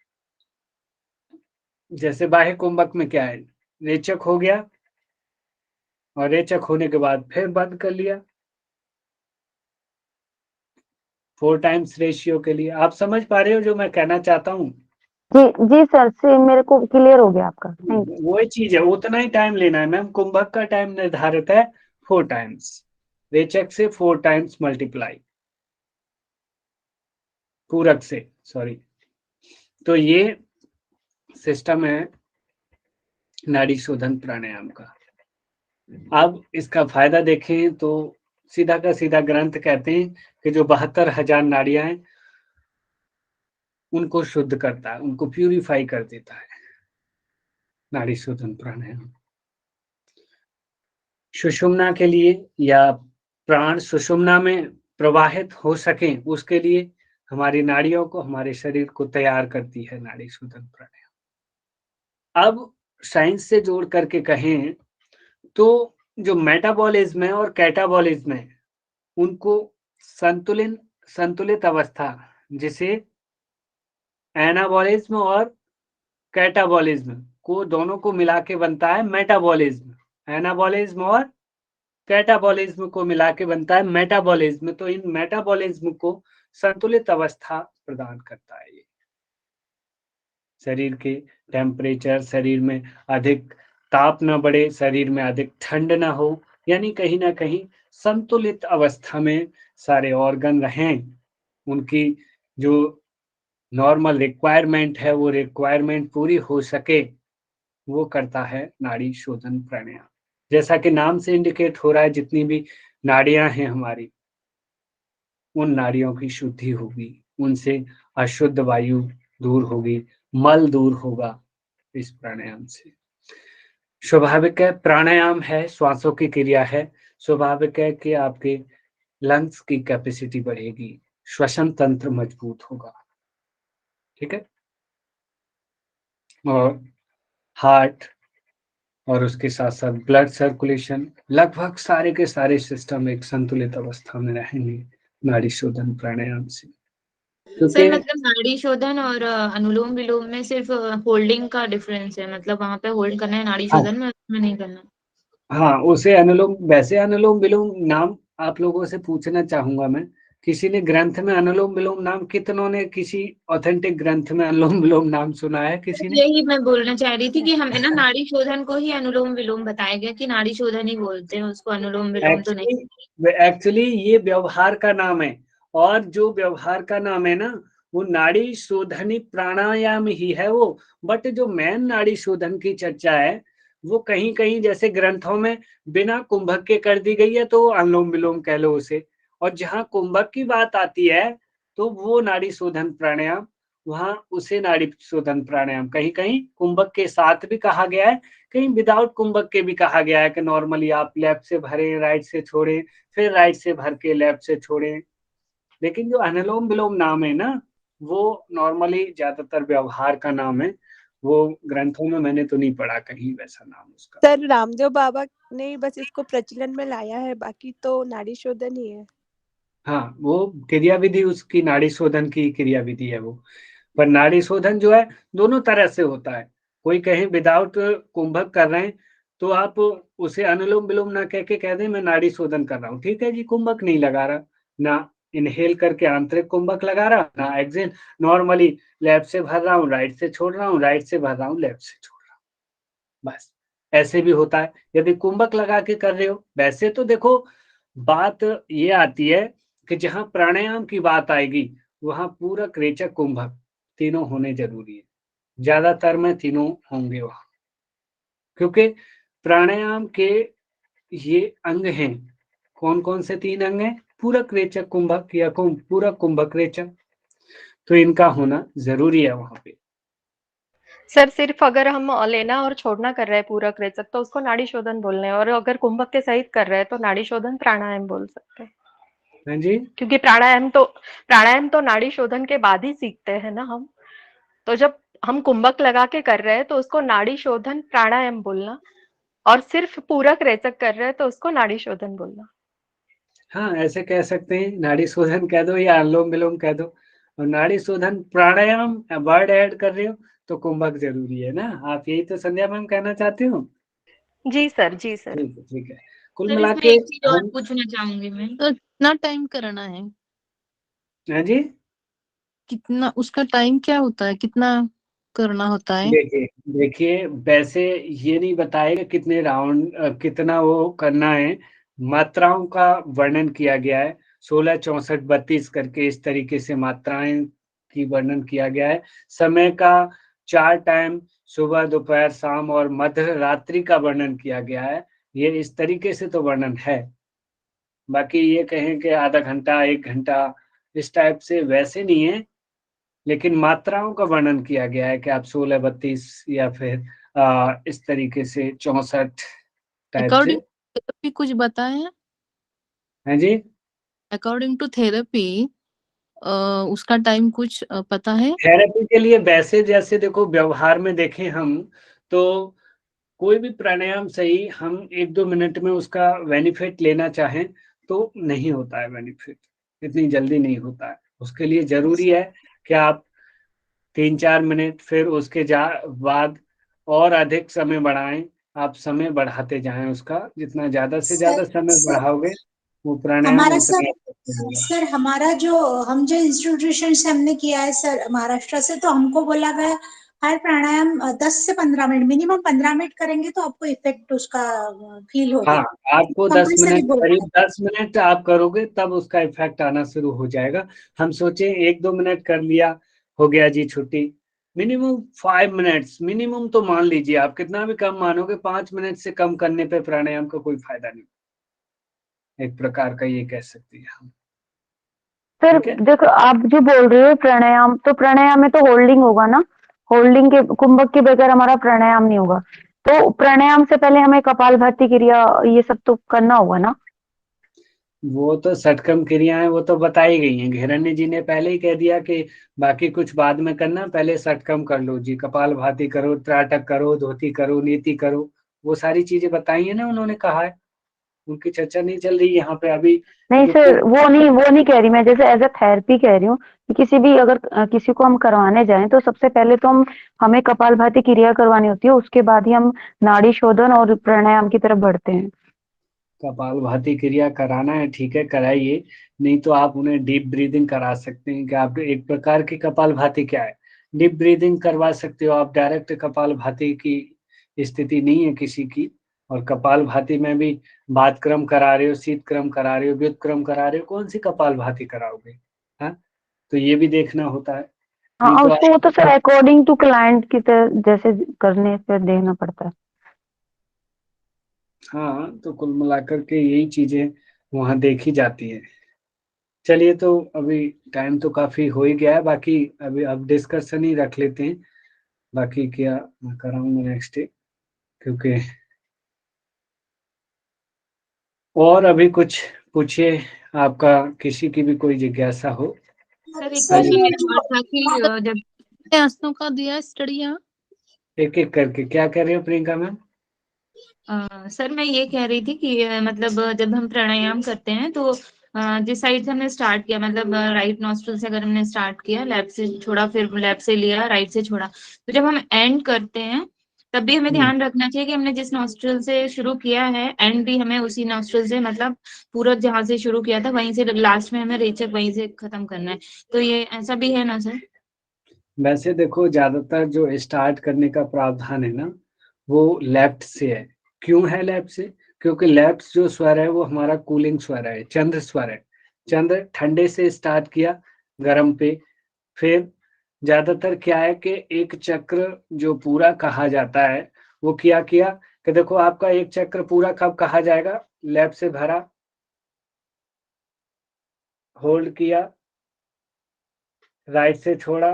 जैसे बाह्य कुंभक में क्या है, रेचक हो गया और रेचक होने के बाद फिर बंद कर लिया 4 टाइम्स रेशियो के लिए। आप समझ पा रहे हो जो मैं कहना चाहता हूँ? जी सर, से मेरे को क्लियर हो गया आपका, थैंक यू। वही चीज है, उतना ही टाइम लेना है मैम। कुंभक का टाइम निर्धारित है 4 टाइम्स, रेचक से 4 टाइम्स मल्टीप्लाई, पूरक से, सॉरी। तो ये सिस्टम है नाड़ी शोधन प्राणायाम का। अब इसका फायदा देखें तो सीधा का सीधा ग्रंथ कहते हैं कि जो 72,000 नाड़ियां हैं उनको शुद्ध करता है, उनको प्यूरिफाई कर देता है नाड़ी शोधन प्राणायाम। सुषुम्ना के लिए, या प्राण सुषुम्ना में प्रवाहित हो सके उसके लिए हमारी नाड़ियों को, हमारे शरीर को तैयार करती है नाड़ी शोधन प्राणायाम। अब साइंस से जोड़ करके कहें तो जो मेटाबॉलिज्म है और कैटाबॉलिज्म है उनको संतुलित अवस्था, जिसे एनाबॉलिज्म और कैटाबॉलिज्म को दोनों को मिला के बनता है मेटाबॉलिज्म। एनाबॉलिज्म और कैटाबॉलिज्म को मिला के बनता है मेटाबॉलिज्म। तो इन मेटाबॉलिज्म को संतुलित अवस्था प्रदान करता है ये शरीर के टेम्परेचर शरीर में अधिक ताप ना बढ़े, शरीर में अधिक ठंड ना हो, यानी कहीं ना कहीं संतुलित अवस्था में सारे ऑर्गन रहें, उनकी जो नॉर्मल रिक्वायरमेंट है वो रिक्वायरमेंट पूरी हो सके, वो करता है नाड़ी शोधन प्राणायाम। जैसा कि नाम से इंडिकेट हो रहा है, जितनी भी नाड़ियां हैं हमारी, उन नाड़ियों की शुद्धि होगी, उनसे अशुद्ध वायु दूर होगी, मल दूर होगा इस प्राणायाम से। स्वाभाविक है, प्राणायाम है, श्वासों की क्रिया है, स्वाभाविक है कि आपके लंग्स की कैपेसिटी बढ़ेगी, श्वसन तंत्र मजबूत होगा, ठीक है, और हार्ट और उसके साथ साथ ब्लड सर्कुलेशन, लगभग सारे के सारे सिस्टम एक संतुलित अवस्था में रहेंगे नाड़ी शोधन प्राणायाम से। सर क्योंकि मतलब नाड़ी शोधन और अनुलोम विलोम में सिर्फ होल्डिंग का डिफरेंस है, मतलब वहां पे होल्ड करना है नाड़ी शोधन में, उसमें नहीं करना। हाँ, उसे अनुलोम, वैसे अनुलोम विलोम नाम आप लोगों से पूछना चाहूंगा मैं, किसी ने ग्रंथ में अनुलोम विलोम नाम, कितनों ने किसी ऑथेंटिक ग्रंथ में अनुलोम विलोम नाम सुना है किसी ने? यही मैं बोलना चाह रही थी कि हमें ना नाड़ी शोधन को ही अनुलोम विलोम बताया गया कि नाड़ी शोधन ही बोलते हैं उसको, अनुलोम विलोम तो नहीं। एक्चुअली ये व्यवहार का नाम है, और जो व्यवहार का नाम है ना, वो नाड़ी शोधनी प्राणायाम ही है वो, बट जो मेन नाड़ी शोधन की चर्चा है वो कहीं कहीं जैसे ग्रंथों में बिना कुंभक के कर दी गई है, तो अनुलोम विलोम कह लो उसे, और जहाँ कुंभक की बात आती है तो वो नाड़ी शोधन प्राणायाम, वहां उसे नाड़ी शोधन प्राणायाम कहीं कहीं कुंभक के साथ भी कहा गया है, कहीं विदाउट कुंभक के भी कहा गया है कि नॉर्मली आप लेफ्ट से भरें, राइट से छोड़ें, फिर राइट से भर के लेफ्ट से छोड़ें। लेकिन जो अनुलोम विलोम नाम है ना, वो नॉर्मली ज्यादातर व्यवहार का नाम है, वो ग्रंथों में मैंने तो नहीं पढ़ा कहीं वैसा नाम उसका। सर रामदेव बाबा ने बस इसको प्रचलन में लाया है, बाकी तो नाड़ी शोधन ही है। हाँ, वो क्रिया विधि उसकी नाड़ी शोधन की क्रिया विधि है वो, पर नाड़ी शोधन जो है दोनों तरह से होता है। कोई कहीं विदाउट कुंभक कर रहे हैं तो आप उसे अनुलोम विलोम ना कह के कह दें मैं नाड़ी शोधन कर रहा हूँ, ठीक है जी, कुंभक नहीं लगा रहा, ना इनहेल करके आंतरिक कुंभक लगा रहा, ना एक्सेल, नॉर्मली लेफ्ट से भर रहा हूँ, राइट से छोड़ रहा हूँ, राइट से भर रहा हूँ, लेफ्ट से छोड़ रहा हूँ, बस ऐसे भी होता है। यदि कुंभक लगा के कर रहे हो, वैसे तो देखो बात ये आती है कि जहां प्राणायाम की बात आएगी वहां पूरक, रेचक, कुंभक तीनों होने जरूरी है, ज्यादातर में तीनों होंगे वहां, क्योंकि प्राणायाम के ये अंग हैं, कौन कौन से 3 अंग हैं? पूरक, रेचक, कुंभक, या पूरक, कुंभक, रेचक, तो इनका होना जरूरी है वहां पे। सर सिर्फ अगर हम लेना और छोड़ना कर रहे हैं पूरक रेचक तो उसको नाड़ी शोधन बोल रहे हैं, और अगर कुंभक के सहित कर रहे हैं तो नाड़ी शोधन प्राणायाम बोल सकते हैं। हाँ जी, क्योंकि प्राणायाम तो नाड़ी शोधन के बाद ही सीखते हैं ना हम, तो जब हम कुंभक लगा के कर रहे हैं तो उसको नाड़ी शोधन प्राणायाम बोलना, और सिर्फ पूरक रेचक कर रहे हैं तो उसको नाड़ी शोधन बोलना। हाँ ऐसे कह सकते हैं, नाड़ी शोधन कह दो या अनुलोम विलोम कह दो, और नाड़ी शोधन प्राणायाम वर्ड ऐड कर रहे हो तो कुंभक जरूरी है ना, आप यही तो संध्या मैम कहना चाहते हो? जी सर, जी सर। ठीक है, ठीक है। कुल सर मिला इसमें के एक चीज और पूछना चाहूंगी मैं, तो कितना टाइम करना है? हाँ जी, कितना उसका टाइम क्या होता है, कितना करना होता है? देखिए देखिए, वैसे ये नहीं बताएगा कितने राउंड, कितना वो करना है, मात्राओं का वर्णन किया गया है, 16, 64, 32 करके इस तरीके से मात्राएं की वर्णन किया गया है। समय का 4 टाइम, सुबह, दोपहर, शाम और मध्य रात्रि का वर्णन किया गया है, ये इस तरीके से तो वर्णन है। बाकी ये कहें कि आधा घंटा, 1 घंटा, इस टाइप से वैसे नहीं है, लेकिन मात्राओं का वर्णन किया गया है कि आप 16, 32 या फिर इस तरीके से 64 टाइप से। अकॉर्डिंग थेरेपी कुछ बताए हैं? हाँ जी, अकॉर्डिंग टू थेरेपी उसका टाइम कुछ पता है? थेरेपी के लिए वैसे जैसे देखो व्यवहार में देखें हम तो कोई भी प्राणायाम सही हम 1-2 मिनट में उसका बेनिफिट लेना चाहें तो नहीं होता है बेनिफिट, इतनी जल्दी नहीं होता है। उसके लिए जरूरी है कि आप 3-4 मिनट, फिर उसके बाद और अधिक समय बढ़ाएं, आप समय बढ़ाते जाएं उसका, जितना ज्यादा से ज्यादा समय बढ़ाओगे वो प्राणायाम हमारा उतना सर अच्छा होगा। सर हमारा जो हम जो इंस्टीट्यूशन से हमने किया है सर महाराष्ट्र से, तो हमको बोला गया हर प्राणायाम 10 से 15 मिनट, मिनिमम 15 मिनट करेंगे तो आपको इफेक्ट उसका फील होगा। हाँ, आपको 10 कंपल्सरी मिनट, बोल रहा करीब 10 मिनट आप करोगे तब उसका इफेक्ट आना शुरू हो जाएगा। हम सोचे 1-2 मिनट कर लिया, हो गया जी छुट्टी। मिनिमम 5 मिनट्स, मिनिमम तो मान लीजिए आप, कितना भी कम मानोगे, 5 मिनट से कम करने पे प्राणायाम का कोई फायदा नहीं। एक प्रकार का ये कह सकते हैं हम। सर ठीक है? देखो, आप जो बोल रहे हो प्राणायाम, तो प्राणायाम में तो होल्डिंग होगा ना, होल्डिंग के कुंभक के बगैर हमारा प्राणायाम नहीं होगा। तो प्राणायाम से पहले हमें कपालभाति क्रिया ये सब तो करना होगा ना। वो तो षटकम क्रियाएं वो तो बताई गई हैं, घेरण्य जी ने पहले ही कह दिया कि बाकी कुछ बाद में करना, पहले षटकम कर लो जी, कपालभाति करो, त्राटक करो, धोती करो, नीति करो, वो सारी चीजें बताई है ना, उन्होंने कहा है। उनकी चर्चा नहीं चल रही यहाँ पे अभी। नहीं जो सर, वो नहीं कह रही मैं, जैसे एज अ थेरेपी कह रही हूँ कि किसी भी अगर किसी को हम करवाने जाएं तो सबसे पहले तो हमें कपालभाति क्रिया करवानी होती है, उसके बाद ही हम नाड़ी शोधन और प्राणायाम की तरफ बढ़ते हैं। कपालभाति क्रिया कराना है, ठीक है, कराइए। नहीं तो आप उन्हें डीप ब्रीदिंग करा सकते हैं कि आप, एक प्रकार की कपालभाति क्या है, डीप ब्रीदिंग करवा सकते हो आप। डायरेक्ट कपालभाति की स्थिति नहीं है किसी की। और कपालभाति में भी बात क्रम करा रहे हो, शीत क्रम करा रहे हो, व्युत क्रम करा रहे हो, कौन सी कपालभाति कराओगे? हाँ, तो ये भी देखना होता है। हाँ, नहीं तो उसको वो तो सर अकॉर्डिंग टू क्लाइंट की तरह जैसे करने पे देखना पड़ता है। हाँ, तो कुल मिलाकर के यही चीजें वहां देखी जाती है। चलिए, तो अभी टाइम तो काफी हो ही गया है, बाकी अभी अब डिस्कशन ही रख लेते हैं। बाकी क्या मैं कराऊंगा नेक्स्ट डे, क्योंकि और अभी कुछ पूछिए, आपका किसी की भी कोई जिज्ञासा हो। सर एक हाँ जी, क्वेश्चन मेरा और था कि जब कितने आसनों का दिया है स्टडी यहाँ? एक एक करके। क्या कह रहे हो प्रियंका मैम? सर मैं ये कह रही थी कि मतलब जब हम प्राणायाम करते हैं तो जिस साइड से हमने स्टार्ट किया, मतलब राइट नॉस्ट्रल से अगर हमने स्टार्ट किया, लेफ्ट से छोड़ा, फिर लेफ्ट से लिया, राइट से छोड़ा, तो जब हम एंड करते हैं तब भी हमें ध्यान रखना चाहिए कि हमने जिस नॉस्ट्रल से शुरू किया है एंड भी हमें उसी नॉस्ट्रल से, मतलब पूरा जहां से शुरू किया था वहीं से लास्ट में हमें रेचक वहीं से खत्म करना है। तो ये ऐसा भी है ना सर? वैसे देखो, ज्यादातर जो स्टार्ट करने का प्रावधान है ना, वो लेफ्ट से है। क्यों है लेफ्ट से? क्योंकि लेफ्ट जो स्वर है वो हमारा कूलिंग स्वर है, चंद्र स्वर है। चंद्र ठंडे से स्टार्ट किया, गर्म पे। फिर ज्यादातर क्या है कि एक चक्र जो पूरा कहा जाता है, वो किया कि देखो, आपका एक चक्र पूरा कब कहा जाएगा? लेफ्ट से भरा, होल्ड किया, राइट से छोड़ा,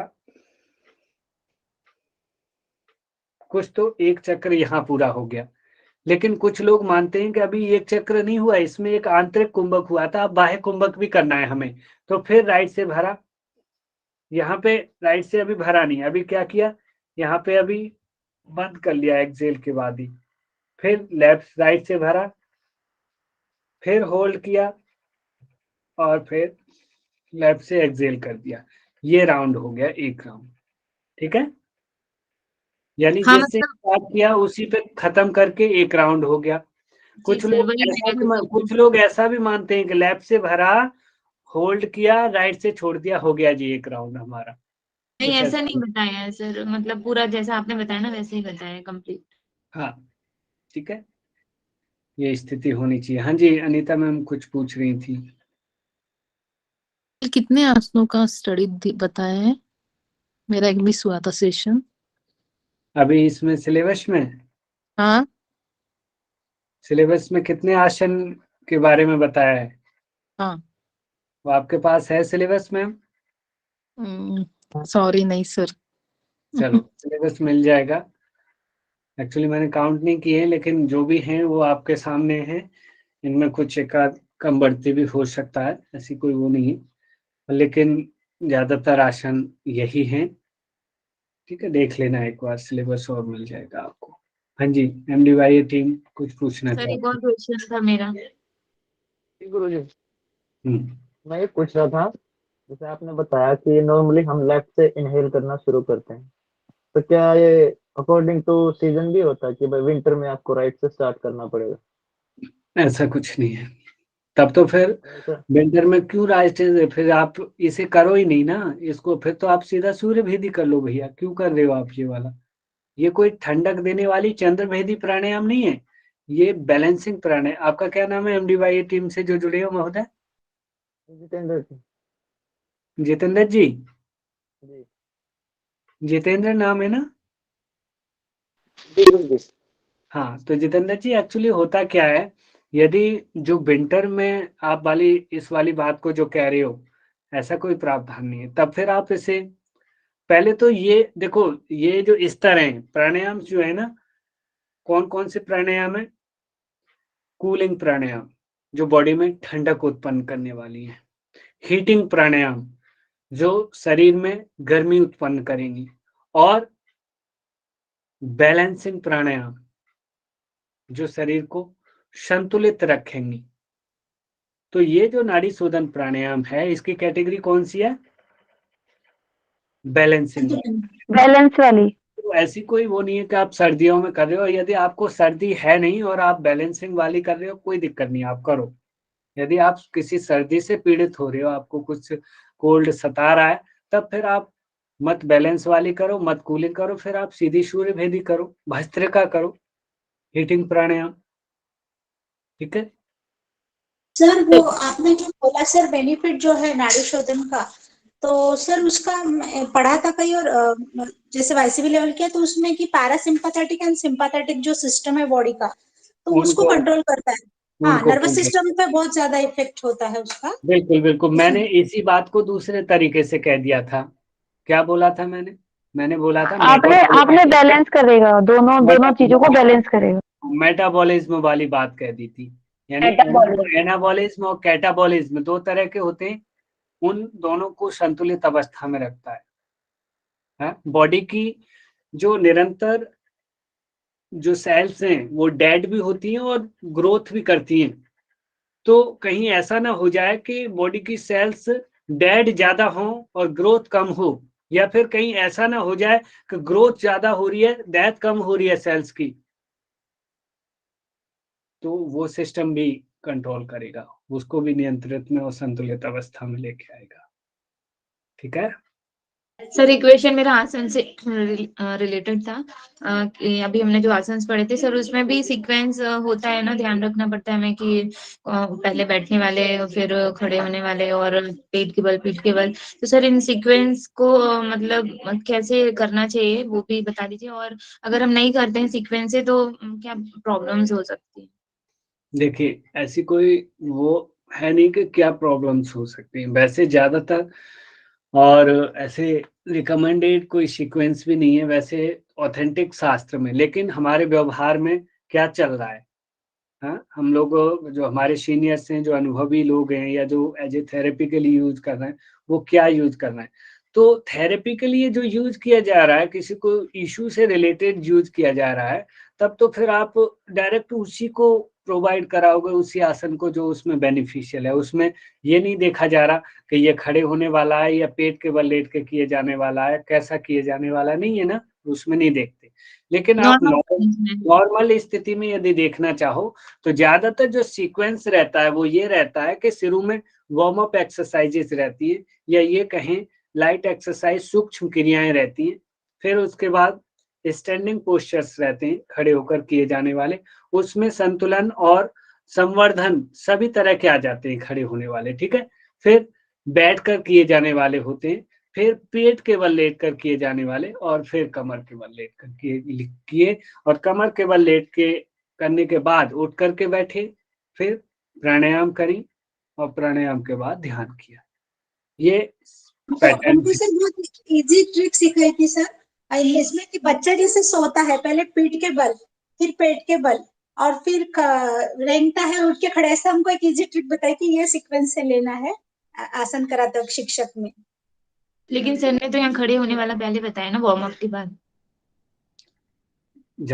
कुछ तो एक चक्र यहाँ पूरा हो गया। लेकिन कुछ लोग मानते हैं कि अभी एक चक्र नहीं हुआ, इसमें एक आंतरिक कुंभक हुआ था, अब बाह्य कुंभक भी करना है हमें। तो फिर राइट से भरा, यहाँ पे राइट से अभी भरा नहीं, अभी क्या किया, यहाँ पे अभी बंद कर लिया एक्सेल के बाद ही। फिर लेफ्ट राइट से भरा, फिर होल्ड किया, और फिर लेफ्ट से एक्सेल कर दिया। ये राउंड हो गया, एक राउंड। ठीक है, यानी हाँ जिससे मतलब स्टार्ट किया उसी पे खत्म करके एक राउंड हो गया। जी कुछ सर, लोग वही ऐसा मेरे भी को कुछ लोग ऐसा भी मानते हैं कि लेफ्ट से भरा, होल्ड किया, राइट से छोड़ दिया, हो गया जी एक राउंड हमारा। नहीं, कुछ ऐसा ऐसा नहीं बताया है सर, मतलब पूरा जैसा आपने बताया ना वैसे ही बताया है कंप्लीट। हाँ, ठीक है, ये स्थिति होनी चाहिए। हाँ जी, अनीता मैम कुछ पूछ रही थी। कितने आसनों का स्टडी बताया है? मेरा एक मिस हुआ था सेशन। अभी इसमें सिलेबस में, हाँ, सिलेबस में कितने आसन के बारे में बताया है? हाँ। वो आपके पास है सिलेबस मैम? सॉरी, नहीं सर। चलो, सिलेबस मिल जाएगा। एक्चुअली मैंने काउंट नहीं किए, लेकिन जो भी हैं वो आपके सामने हैं। इनमें कुछ एक आध कम बढ़ती भी हो सकता है, ऐसी कोई वो नहीं है, लेकिन ज्यादातर आसन यही हैं। ठीक है, देख लेना एक बार, सिलेबस और मिल जाएगा आपको। हाँ जी, MDYA टीम कुछ पूछना सर एक चाहती और क्वेश्चन था मेरा। गुरुजी, है? मैं ये पूछ रहा था, जैसे आपने बताया कि नॉर्मली हम लेफ्ट से इनहेल करना शुरू करते हैं, तो क्या ये अकॉर्डिंग टू सीजन भी होता है कि भाई विंटर में आपको राइट से स्टार्ट करना पड़ेगा? ऐसा कुछ नहीं है। तब तो फिर सर विंटर में क्यों राजस्थान, फिर आप इसे करो ही नहीं ना इसको, फिर तो आप सीधा सूर्य भेदी कर लो भैया, क्यों कर रहे हो आप ये वाला? ये कोई ठंडक देने वाली चंद्र भेदी प्राणायाम नहीं है, ये बैलेंसिंग प्राणायाम। आपका क्या नाम है MDYA टीम से जो जुड़े हो महोदय? जितेंद्र जी। जितेंद्र जी, जी जितेंद्र नाम है ना? जी गुरुजी। हाँ, तो जितेंद्र जी एक्चुअली होता क्या है, यदि जो विंटर में आप वाली इस वाली बात को जो कह रहे हो, ऐसा कोई प्रावधान नहीं है, तब फिर आप इसे पहले तो ये देखो, ये जो स्तर हैं प्राणायाम जो है ना, कौन कौन से प्राणायाम है? कूलिंग प्राणायाम जो बॉडी में ठंडक उत्पन्न करने वाली है, हीटिंग प्राणायाम जो शरीर में गर्मी उत्पन्न करेंगी, और बैलेंसिंग प्राणायाम जो शरीर को संतुलित रखेंगी। तो ये जो नाड़ी शोधन प्राणायाम है, इसकी कैटेगरी कौन सी है? बैलेंसिंग। बैलेंस वाली। तो ऐसी कोई वो नहीं है कि आप सर्दियों में कर रहे हो, यदि आपको सर्दी है नहीं और आप बैलेंसिंग वाली कर रहे हो, कोई दिक्कत नहीं, आप करो। यदि आप किसी सर्दी से पीड़ित हो रहे हो, आपको कुछ कोल्ड सता रहा है, तब फिर आप मत बैलेंस वाली करो, मत कूलिंग करो, फिर आप सीधी सूर्य भेदी करो, भस्त्रिका करो, हीटिंग प्राणायाम। ठीक है सर वो आपने जो बोला सर बेनिफिट जो है नाड़ी शोधन का, तो सर उसका मैं पढ़ा था कहीं, और जैसे YCB लेवल किया तो उसमें कि पैरासिम्पैथेटिक एंड सिंपैथेटिक जो सिस्टम है बॉडी का, तो उसको उनको कंट्रोल करता है। हाँ, उनको नर्वस control- सिस्टम पे बहुत ज्यादा इफेक्ट होता है उसका। बिल्कुल बिल्कुल, मैंने इसी बात को दूसरे तरीके से कह दिया था। क्या बोला था मैंने बोला था आपने बैलेंस करेगा, दोनों चीजों को बैलेंस करेगा। मेटाबॉलिज्म वाली बात कह दी थी, यानी एनाबॉलिज्म और कैटाबॉलिज्म दो तरह के होते हैं, उन दोनों को संतुलित अवस्था में रखता है। बॉडी की जो निरंतर जो सेल्स हैं वो डेड भी होती हैं और ग्रोथ भी करती हैं, तो कहीं ऐसा ना हो जाए कि बॉडी की सेल्स डेड ज्यादा हो और ग्रोथ कम हो, या फिर कहीं ऐसा ना हो जाए कि ग्रोथ ज्यादा हो रही है, डेथ कम हो रही है सेल्स की, तो वो सिस्टम भी कंट्रोल करेगा, उसको भी नियंत्रित में और संतुलित अवस्था में लेके आएगा। ठीक है सर इक्वेशन मेरा आसन से रिलेटेड था, कि अभी हमने जो आसन पढ़े थे सर, उसमें भी सीक्वेंस होता है ना, ध्यान रखना पड़ता है हमें कि पहले बैठने वाले, फिर खड़े होने वाले, और पेट के बल, पीठ के बल। तो सर इन सीक्वेंस को मतलब कैसे करना चाहिए वो भी बता दीजिए, और अगर हम नहीं करते हैं सीक्वेंस से तो क्या प्रॉब्लम्स हो सकती है? देखिए, ऐसी कोई वो है नहीं कि क्या प्रॉब्लम्स हो सकती हैं, वैसे ज्यादातर, और ऐसे रिकमेंडेड कोई सीक्वेंस भी नहीं है वैसे ऑथेंटिक शास्त्र में, लेकिन हमारे व्यवहार में क्या चल रहा है, हाँ, हम लोग जो हमारे सीनियर्स हैं, जो अनुभवी लोग हैं, या जो एज ए थेरेपी के लिए यूज कर रहे हैं, वो क्या यूज कर रहे हैं। तो थेरेपी के लिए जो यूज किया जा रहा है, किसी को इशू से रिलेटेड यूज किया जा रहा है, तब तो फिर आप डायरेक्ट उसी को प्रोवाइड कराओगे, उसी आसन को जो उसमें बेनिफिशियल है। उसमें ये नहीं देखा जा रहा कि ये खड़े होने वाला है या पेट के बल लेट के किए जाने वाला है, कैसा किए जाने वाला नहीं है ना, उसमें नहीं देखते। लेकिन आप नॉर्मल स्थिति में यदि देखना चाहो तो ज्यादातर जो सीक्वेंस रहता है वो ये रहता है कि शुरू में वार्म अप एक्सरसाइजेस रहती है, या ये कहें लाइट एक्सरसाइज, सूक्ष्म क्रियाएं रहती हैं, फिर उसके बाद स्टैंडिंग पोस्चर्स रहते हैं, खड़े होकर किए जाने वाले, उसमें संतुलन और संवर्धन सभी तरह के आ जाते हैं खड़े होने वाले। ठीक है, फिर बैठकर किए जाने वाले होते हैं, फिर पेट के बल लेट कर किए जाने वाले, और फिर कमर के बल लेट कर किए, और कमर के बल लेट के करने के बाद उठ करके बैठे, फिर प्राणायाम करी, और प्राणायाम के बाद ध्यान किया। ये पैटर्न उनको सर बहुत इजी ट्रिक सिखाई थी सर इसमें, कि बच्चा जैसे सोता है पहले पीठ के बल, फिर पेट के बल, और फिर रेंगता है उठ के खड़े, ऐसा हमको एक इजी ट्रिक बताई कि ये सीक्वेंस से लेना है आसन कराते वक्त शिक्षक में। लेकिन सर ने तो यहाँ खड़े होने वाला पहले बताया ना, वार्म अप के बाद।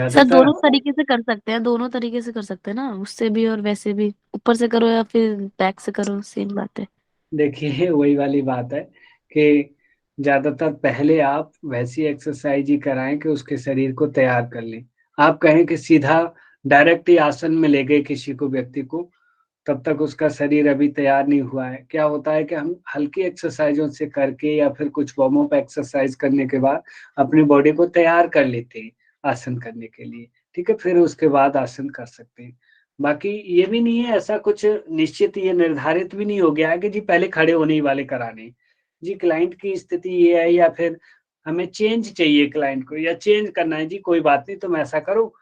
सर दोनों तरीके से कर सकते हैं, दोनों तरीके से कर सकते हैं ना, उससे भी और वैसे भी, ऊपर से करो या फिर बैक से करो, सेम बात है। देखिए, वही वाली बात है कि ज्यादातर पहले आप वैसी एक्सरसाइज ही कराएं कि उसके शरीर को तैयार कर लें। आप कहें कि सीधा डायरेक्ट ही आसन में ले गए किसी को, व्यक्ति को, तब तक उसका शरीर अभी तैयार नहीं हुआ है। क्या होता है कि हम हल्की एक्सरसाइजों से करके या फिर कुछ वार्म अप एक्सरसाइज करने के बाद अपनी बॉडी को तैयार कर लेते हैं आसन करने के लिए, ठीक है? फिर उसके बाद आसन कर सकते हैं। बाकी ये भी नहीं है ऐसा कुछ निश्चित, ये निर्धारित भी नहीं हो गया है कि जी पहले खड़े होने ही वाले कराने। जी क्लाइंट की स्थिति ये है या फिर हमें चेंज चाहिए क्लाइंट को या चेंज करना है, जी कोई बात नहीं तुम ऐसा करो,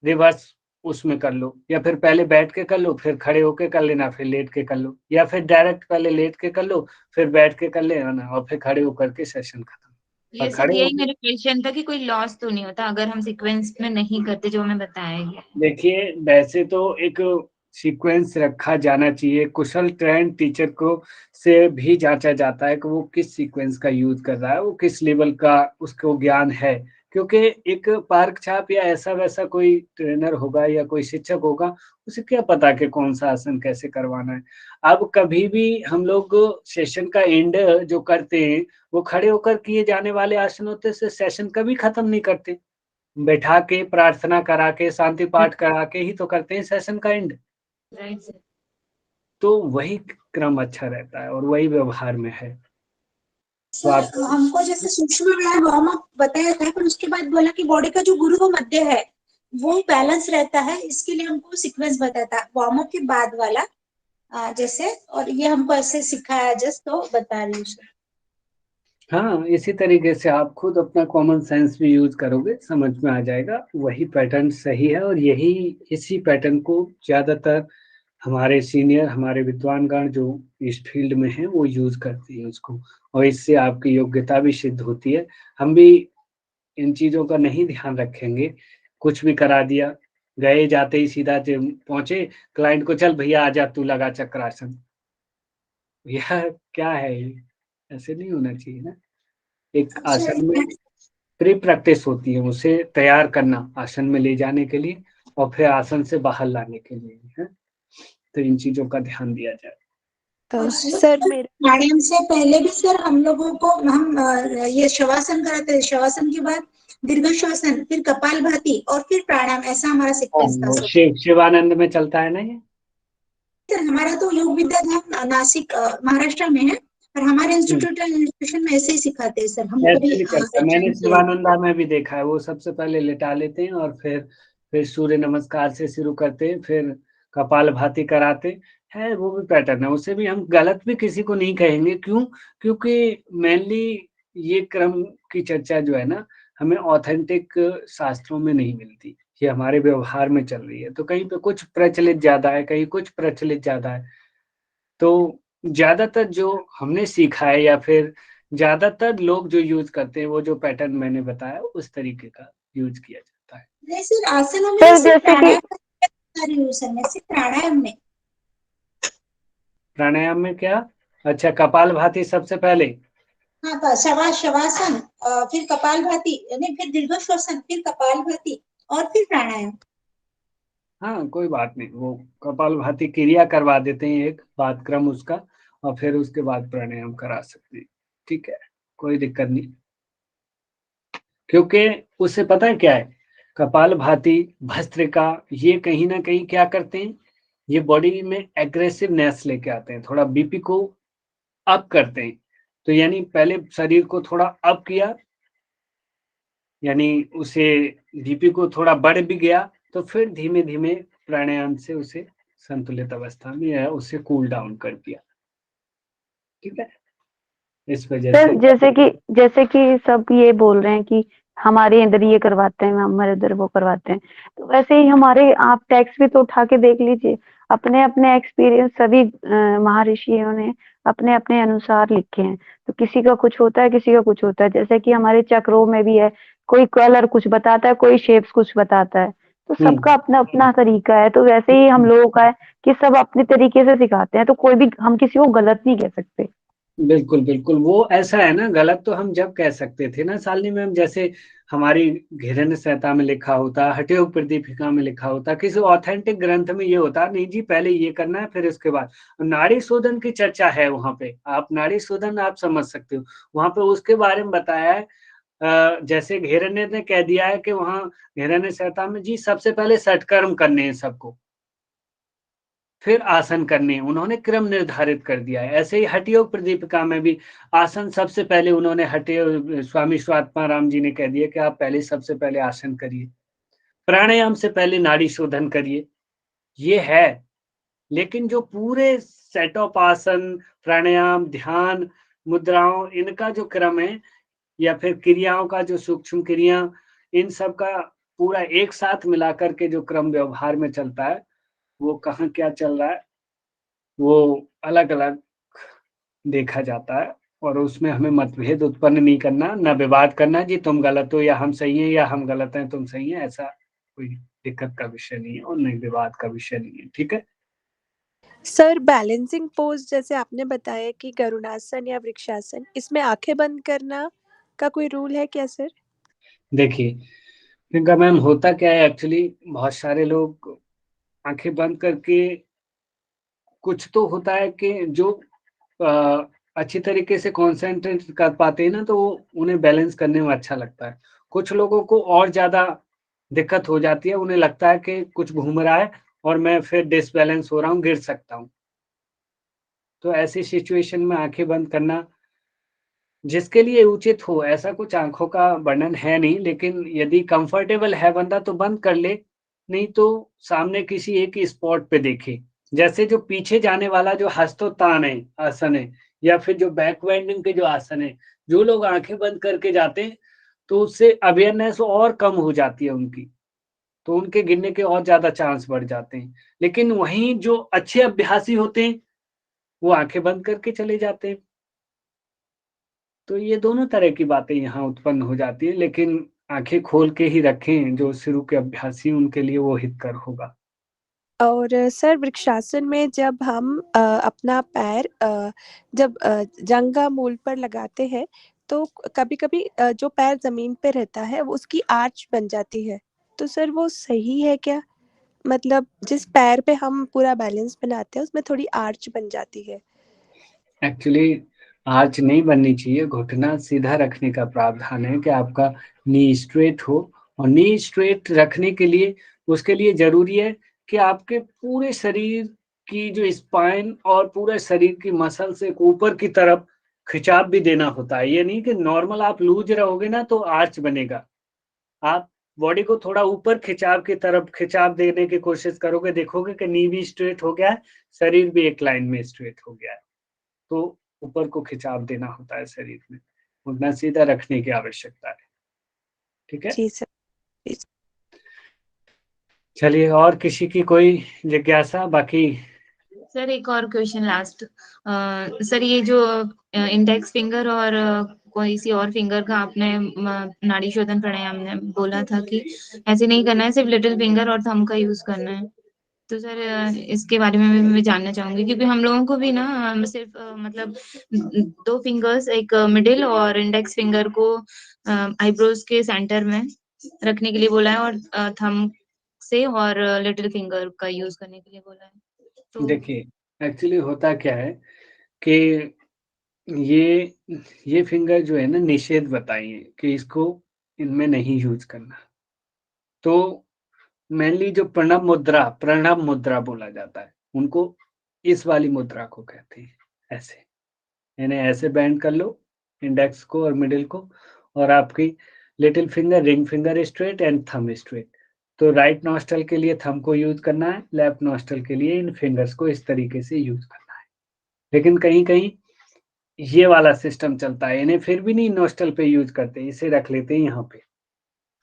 रिवर्स उसमें कर लो, या फिर पहले बैठ के कर लो, फिर खड़े होके कर लेना, फिर लेट के कर लो, या फिर डायरेक्ट पहले लेट के कर लो, फिर बैठ के कर लेना और फिर खड़े होकर के सेशन खत्म। ये और सर खड़े यही होके मेरा क्वेश्चन था कि कोई लॉस तो नहीं होता अगर हम सीक्वेंस में नहीं करते जो हमें बताया गया है। देखिए वैसे तो एक सीक्वेंस रखा जाना चाहिए, कुशल ट्रेंड टीचर को से भी जांचा जाता है कि वो किस सीक्वेंस का यूज कर रहा है, वो किस लेवल का उसको ज्ञान है, क्योंकि एक पार्क छाप या ऐसा वैसा कोई ट्रेनर होगा या कोई शिक्षक होगा, उसे क्या पता कि कौन सा आसन कैसे करवाना है। अब कभी भी हम लोग सेशन का एंड जो करते हैं वो खड़े होकर किए जाने वाले आसन होते से सेशन कभी खत्म नहीं करते, बैठा के प्रार्थना करा के शांति पाठ करा के ही तो करते हैं सेशन का एंड। Right sir. तो वही क्रम अच्छा रहता है और वही व्यवहार में है। तो सर आप हमको जैसे सूक्ष्म व्यायाम वार्म अप बताया था, पर उसके बाद बोला कि बॉडी का जो गुरु मध्य है वो बैलेंस रहता है, इसके लिए हमको सीक्वेंस बताया था वार्म अप के बाद वाला जैसे, और ये हमको ऐसे सिखाया जस्ट, तो बता रही हूँ सर। हाँ, इसी तरीके से आप खुद अपना कॉमन सेंस भी यूज करोगे, समझ में आ जाएगा वही पैटर्न सही है। और यही इसी पैटर्न को ज्यादातर हमारे सीनियर, हमारे विद्वानगण जो इस फील्ड में हैं वो यूज करते हैं उसको, और इससे आपकी योग्यता भी सिद्ध होती है। हम भी इन चीजों का नहीं ध्यान रखेंगे, कुछ भी करा दिया, गए जाते ही सीधा पहुंचे क्लाइंट को, चल भैया आजा तू लगा चक्रासन, यह क्या है ये? ऐसे नहीं होना चाहिए ना। एक आसन में प्री प्रैक्टिस होती है, उसे तैयार करना आसन में ले जाने के लिए और फिर आसन से बाहर लाने के लिए है। तो इन चीजों का ध्यान दिया जाए। तो सर मेरे प्राणायाम से पहले भी सर हम लोगों को हम ये शवासन कराते थे, शवासन के बाद दीर्घ श्वसन, फिर कपालभाति और फिर प्राणायाम, ऐसा हमारा सीक्वेंस था सर। शिवानंद में चलता है ना ये? सर हमारा तो योग विद्याधाम नासिक महाराष्ट्र में है, और हमारे इंस्टीट्यूशन में ऐसे ही सिखाते हैं सर। हम ऐसे कभी भी करता है, मैंने शिवानंदा में भी देखा है, वो सबसे पहले लेटा लेते हैं और फिर सूर्य नमस्कार से शुरू करते हैं, फिर कपालभाति कराते हैं। वो भी पैटर्न है, उसे भी हम गलत भी किसी को नहीं कहेंगे। क्यों? क्योंकि मेनली ये क्रम की चर्चा जो है ना, हमें ऑथेंटिक शास्त्रों में नहीं मिलती, ये हमारे व्यवहार में चल रही है। तो कहीं पे कुछ प्रचलित ज्यादा है, कहीं कुछ प्रचलित ज्यादा है। तो ज्यादातर जो हमने सीखा है या फिर ज्यादातर लोग जो यूज करते हैं, वो जो पैटर्न मैंने बताया उस तरीके का यूज किया जाता है। नहीं सर, आसनों में सर सिर्फ जैसे कि प्राणायाम में, सिर्फ प्राणायाम में। प्राणायाम में क्या? अच्छा, कपालभाति सबसे पहले। हाँ, शवासन, फिर कपालभाति, नहीं फिर दीर्घ श्वसन, फिर कपालभाति और फिर प्राणायाम। हाँ कोई बात नहीं, वो कपालभाति क्रिया करवा देते हैं एक बाद क्रम उसका, और फिर उसके बाद प्राणायाम करा सकते हैं, ठीक है, कोई दिक्कत नहीं। क्योंकि उससे पता है क्या है, कपालभाति, भस्त्रिका, ये कहीं ना कहीं क्या करते हैं, ये बॉडी में एग्रेसिवनेस लेके आते हैं, थोड़ा बीपी को अप करते हैं। तो यानी पहले शरीर को थोड़ा अप किया, यानी उसे बीपी को थोड़ा बढ़ भी गया, तो फिर धीमे धीमे प्राणायाम से उसे संतुलित अवस्था में या उसे कूल डाउन कर दिया, ठीक है। इस वजह सर से जैसे कि सब ये बोल रहे हैं कि हमारे इधर ये करवाते हैं, हमारे इधर वो करवाते हैं, तो वैसे ही हमारे आप टैक्स भी तो उठा के देख लीजिए, अपने अपने एक्सपीरियंस सभी महर्षियों ने अपने अपने अनुसार लिखे हैं। तो किसी का कुछ होता है, किसी का कुछ होता है। जैसे कि हमारे चक्रों में भी है, कोई कलर कुछ बताता है, कोई शेप्स कुछ बताता है, तो सबका अपना अपना तरीका है। तो वैसे ही हम लोगों का है कि सब अपने तरीके से सिखाते हैं, तो कोई भी हम किसी को गलत नहीं कह सकते। बिल्कुल बिल्कुल, वो ऐसा है ना, गलत तो हम जब कह सकते थे ना शालिनी मैम, जैसे हमारी घिरण्य संहिता में लिखा होता, हठयोग प्रदीपिका में लिखा होता, किसी ऑथेंटिक ग्रंथ में ये होता नहीं जी पहले ये करना है फिर इसके बाद नाड़ी शोधन की चर्चा है। वहां पे आप नाड़ी शोधन आप समझ सकते हो, वहां पे उसके बारे में बताया है। जैसे घिरण्य ने कह दिया है कि वहां घिरण्य संहिता में जी सबसे पहले षटकर्म करने हैं सबको, फिर आसन करने, उन्होंने क्रम निर्धारित कर दिया है। ऐसे ही हठयोग प्रदीपिका में भी आसन सबसे पहले उन्होंने स्वामी स्वात्माराम जी ने कह दिया कि आप पहले सबसे पहले आसन करिए, प्राणायाम से पहले नाड़ी शोधन करिए। ये है, लेकिन जो पूरे सेट ऑफ आसन, प्राणायाम, ध्यान, मुद्राओं, इनका जो क्रम है या फिर क्रियाओं का जो सूक्ष्म क्रिया, इन सब का पूरा एक साथ मिलाकर के जो क्रम व्यवहार में चलता है, वो कहाँ क्या चल रहा है, वो अलग-अलग देखा जाता है और उसमें हमें मतभेद उत्पन्न नहीं करना, ना विवाद करना जी तुम गलत हो या हम सही हैं या हम गलत हैं तुम सही हैं, ऐसा कोई दिक्कत का विषय नहीं है और नहीं विवाद का विषय नहीं है, ठीक है? सर बैलेंसिंग पोज जैसे आपने बताया कि गरुड़ासन या वृक्षासन, इसमें आंखें बंद करना का कोई रूल है क्या सर? देखिए, प्रियंका मैम होता क्या है एक्चुअली बहुत सारे लोग आंखें बंद करके कुछ तो होता है कि जो अच्छी तरीके से कॉन्सेंट्रेट कर पाते हैं ना तो उन्हें बैलेंस करने में अच्छा लगता है। कुछ लोगों को और ज़्यादा दिक्कत हो जाती है, उन्हें लगता है कि कुछ घूम रहा है और मैं फिर डिसबैलेंस हो रहा हूँ, गिर सकता हूँ। तो ऐसी सिचुएशन में आंखें बंद करना जिसके लिए उचित हो, ऐसा कुछ आँखों का वर्णन है नहीं, लेकिन यदि कंफर्टेबल है बंदा तो बंद कर ले, नहीं तो सामने किसी एक ही स्पॉट पे देखे। जैसे जो पीछे जाने वाला जो हस्तोत्तान है, आसन है या फिर जो बैक बेंडिंग के जो आसन है, जो लोग आँखें बंद करके जाते हैं, तो उससे अवेयरनेस और कम हो जाती है उनकी, तो उनके गिरने के और ज़्यादा चांस बढ़ जाते हैं। लेकिन वहीं जो अच्छे अभ्यासी होते हैं, वो आँखें बंद करके चले जाते हैं। तो ये दोनों तरह की बातें यहाँ उत्पन्न हो जाती है, लेकिन आँखें खोल के ही रखें, जो शुरू के अभ्यासी उनके लिए वो हितकर होगा। और सर वृक्षासन में जब हम अपना पैर जब जंघा मूल पर लगाते हैं तो कभी-कभी जो पैर ज़मीन पे रहता है वो उसकी आर्च बन जाती है। तो सर वो सही है क्या? मतलब जिस पैर पे हम पूरा बैलेंस बनाते हैं उसमें थोड़ी आर्च बन जाती है। एक्चुअली आर्च नहीं बननी चाहिए, घुटना सीधा रखने का प्रावधान है कि आपका नी स्ट्रेट हो और नी स्ट्रेट रखने के लिए उसके लिए ज़रूरी है कि आपके पूरे शरीर की जो स्पाइन और पूरे शरीर की मसल से ऊपर की तरफ खिंचाव भी देना होता है। ये नहीं कि नॉर्मल आप लूज़ रहोगे ना तो आर्च बनेगा। आप बॉडी को थोड़ा ऊपर खिंचाव की तरफ खिंचाव देने की कोशिश करोगे, देखोगे कि नी भी स्ट्रेट हो गया है, शरीर भी एक लाइन में स्ट्रेट हो गया है। तो ऊपर को खिंचाव देना होता है शरीर में, घुटना सीधा रखने की आवश्यकता है। ठीक है? जी सर। जी। चलिए और किसी की कोई जिज्ञासा? बाकी सर एक और क्वेश्चन लास्ट। सर ये जो इंडेक्स फिंगर और कोई सी और फिंगर का आपने नाड़ी शोधन प्राणायाम में बोला था कि ऐसे नहीं करना है, सिर्फ लिटिल फिंगर और थंब का यूज करना है। तो सर इसके बारे में भी मैं जानना चाहूंगी क्योंकि हम लोगों को भी ना सिर्फ मतलब 2 फिंगर्स, एक मिडिल और इंडेक्स फिंगर को आईब्रोज के सेंटर में रखने के लिए बोला है और थंब से और लिटिल फिंगर का यूज करने के लिए बोला है। तो देखिए, एक्चुअली होता क्या है कि ये फिंगर जो है ना निषेध बताई है कि इसको इनमें नहीं यूज करना। तो मेनली जो प्रणब मुद्रा बोला जाता है, उनको इस वाली मुद्रा को कहते हैं, ऐसे। इन्हें ऐसे बेंड कर लो, इंडेक्स को और मिडिल को, और आपकी little finger, ring finger straight and thumb straight. तो राइट नॉस्ट्रल के लिए थंब को यूज करना है, लेफ्ट नॉस्ट्रल के लिए इन फिंगर्स को इस तरीके से यूज करना है। लेकिन कहीं-कहीं ये वाला सिस्टम चलता है, इन्हें फिर भी नहीं नॉस्ट्रल पे यूज करते, इसे रख लेते हैं यहाँ पे।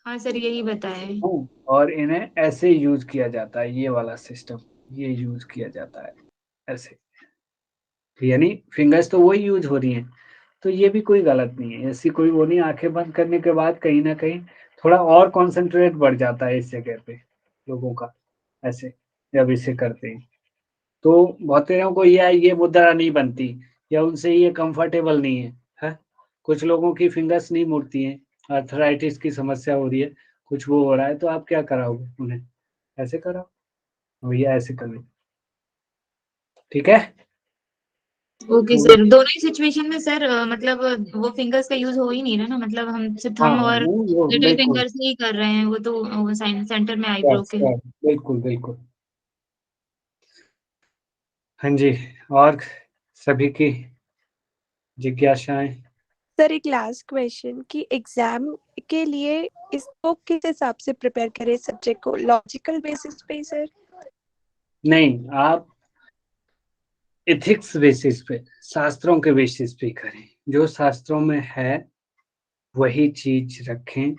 हाँ सर यही बताएं। और इन्हें ऐसे यूज किया जाता है, ये वाला सिस्टम, ये यूज किया जाता है ऐसे। यानी फिंगर्स तो वही यूज हो रही हैं, तो ये भी कोई गलत नहीं है, ऐसी कोई वो नहीं। आंखें बंद करने के बाद कहीं ना कहीं थोड़ा और कॉन्सेंट्रेट बढ़ जाता है इस जगह पे लोगों का, ऐसे जब इसे करते हैं। तो बहुत लोगों को ये मुद्रा नहीं बनती या उनसे ये कंफर्टेबल नहीं है। कुछ लोगों की फिंगर्स नहीं मुड़ती हैं, आर्थराइटिस की समस्या हो रही है, कुछ वो हो रहा है, तो आप क्या कराओगे उन्हें? ऐसे कराओ भैया, ऐसे कर लो, ठीक है? ओके सर, दोनों ही सिचुएशन में सर मतलब वो फिंगर्स का यूज हो ही नहीं रहा ना, मतलब हम सिर्फ हाँ थंब और वो लिटिल बिल्कुल, फिंगर्स ही कर रहे हैं, वो तो सेंटर में आईब्रो के। बिल्कुल बिल्कुल। हाँ जी, और सभी की जिज्ञासाएं। सर एक लास्ट क्वेश्चन कि एग्जाम के लिए इसको किस हिसाब से प्रिपेयर करें सब्जेक्ट को, लॉजिकल बेसिस पे सर? नहीं, आप एथिक्स बेसिस पे, शास्त्रों के बेसिस पे करें। जो शास्त्रों में है वही चीज रखें,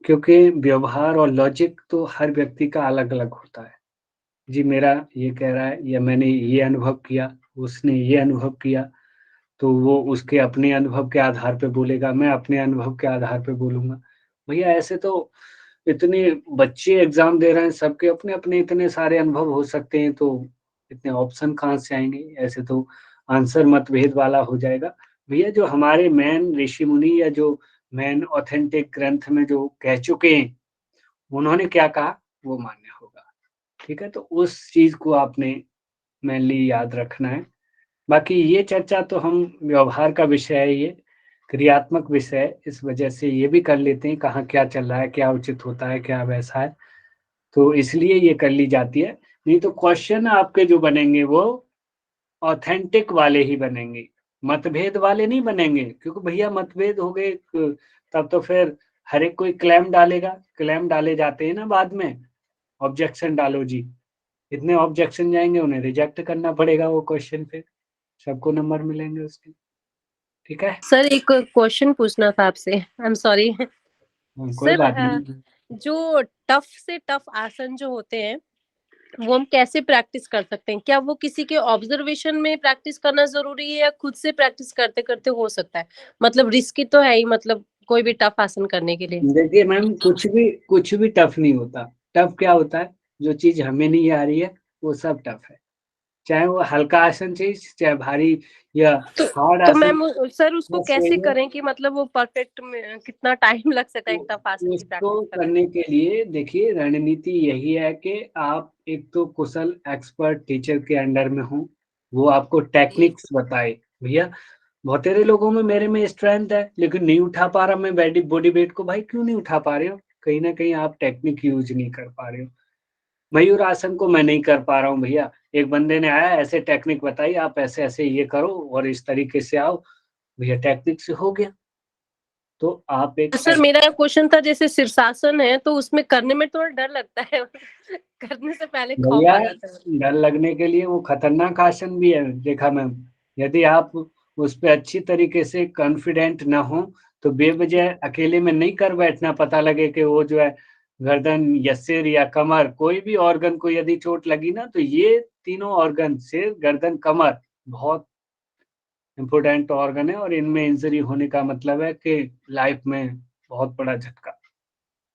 क्योंकि व्यवहार और लॉजिक तो हर व्यक्ति का अलग अलग होता है। जी मेरा ये कह रहा है या मैंने ये अनुभव किया, उसने ये अनुभव किया, तो वो उसके अपने अनुभव के आधार पे बोलेगा, मैं अपने अनुभव के आधार पे बोलूंगा। भैया ऐसे तो इतने बच्चे एग्जाम दे रहे हैं, सबके अपने अपने इतने सारे अनुभव हो सकते हैं, तो इतने ऑप्शन कहाँ से आएंगे? ऐसे तो आंसर मतभेद वाला हो जाएगा। भैया जो हमारे मेन ऋषि मुनि या जो मेन ऑथेंटिक ग्रंथ में जो कह चुके हैं, उन्होंने क्या कहा वो मान्य होगा। ठीक है, तो उस चीज को आपने मेनली याद रखना है। बाकी ये चर्चा तो हम व्यवहार का विषय है, ये क्रियात्मक विषय है, इस वजह से ये भी कर लेते हैं कहाँ क्या चल रहा है, क्या उचित होता है, क्या वैसा है, तो इसलिए ये कर ली जाती है। नहीं तो क्वेश्चन आपके जो बनेंगे वो ऑथेंटिक वाले ही बनेंगे, मतभेद वाले नहीं बनेंगे। क्योंकि भैया मतभेद हो गए तब तो फिर हर एक कोई क्लेम डालेगा, क्लेम डाले जाते हैं ना बाद में, ऑब्जेक्शन डालो जी, इतने ऑब्जेक्शन जाएंगे, उन्हें रिजेक्ट करना पड़ेगा वो क्वेश्चन, फिर सबको नंबर मिलेंगे उसके। ठीक है सर एक क्वेश्चन पूछना था आपसे, आई एम सॉरी। कोई सर बात नहीं। जो टफ से टफ आसन जो होते हैं वो हम कैसे प्रैक्टिस कर सकते हैं? क्या वो किसी के ऑब्जर्वेशन में प्रैक्टिस करना जरूरी है या खुद से प्रैक्टिस करते करते हो सकता है? मतलब रिस्की तो है ही, मतलब कोई भी टफ आसन करने के लिए। देखिए मैम, कुछ भी टफ नहीं होता। टफ क्या होता है? जो चीज हमें नहीं आ रही है वो सब टफ है, चाहे वो हल्का आसन चीज, चाहे भारी या हार्ड तो आसन। मैम सर उसको बस कैसे वही है, करें कि मतलब वो परफेक्ट में कितना टाइम लग सकता है एक टफ आसन की उसको प्रैक्टिस करने करने के लिए देखिए रणनीति यही है कि आप एक तो कुशल एक्सपर्ट टीचर के अंडर में हो, वो आपको टेक्निक्स बताए। भैया बहुत सारे लोगों में, मेरे में स्ट्रेंथ है लेकिन नहीं उठा पा रहा मैं बॉडी वेट को। भाई क्यों नहीं उठा पा रहे हो? कहीं ना कहीं आप टेक्निक यूज नहीं कर पा रहे हो। मयूर आसन को मैं नहीं कर पा रहा हूँ भैया, एक बंदे ने आया ऐसे टेक्निक बताई, आप ऐसे ऐसे ये करो और इस तरीके से आओ, भैया टेक्निक से हो गया। तो आप एक सर मेरा क्वेश्चन था जैसे शीर्षासन है तो उसमें करने में थोड़ा डर लगता है करने से पहले खौफ भैया आ जाता है। डर लगने के लिए वो खतरनाक आसन भी है, देखा मैम। यदि आप उस पे अच्छी तरीके से कॉन्फिडेंट ना हो तो बेवजह अकेले में नहीं कर बैठना, पता लगे कि वो जो है गर्दन या सिर या कमर, कोई भी ऑर्गन को यदि चोट लगी ना, तो ये तीनों ऑर्गन, सिर गर्दन कमर, बहुत इम्पोर्टेंट ऑर्गन है और इनमें इंजरी होने का मतलब है कि लाइफ में बहुत बड़ा झटका।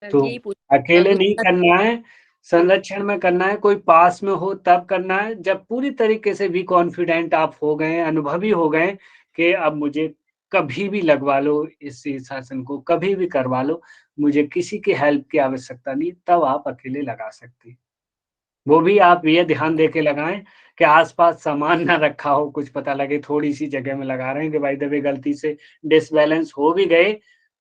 तो यही पूछ अकेले नहीं करना है, संरक्षण में करना है, कोई पास में हो तब करना है, जब पूरी तरीके से भी कॉन्फिडेंट आप हो गए, अनुभवी हो गए कि अब मुझे कभी भी लगवा लो इस शीर्षासन को, कभी भी करवा लो, मुझे किसी की हेल्प की आवश्यकता नहीं, तब आप अकेले लगा सकते हैं। वो भी आप ये ध्यान दे के लगाएं कि आसपास सामान ना रखा हो, कुछ पता लगे थोड़ी सी जगह में लगा रहे हैं कि भाई दबे गलती से डिसबैलेंस हो भी गए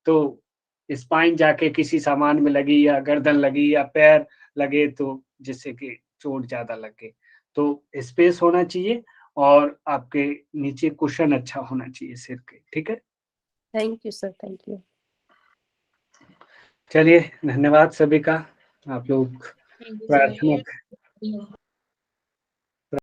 तो स्पाइन जाके किसी सामान में लगी या गर्दन लगी या पैर लगे, तो जिससे कि चोट ज्यादा लगे। तो स्पेस होना चाहिए और आपके नीचे कुशन अच्छा होना चाहिए सिर के। ठीक है, thank you sir, thank you. चलिए धन्यवाद सभी का। आप लोग थैंक यू प्रार्थना सर।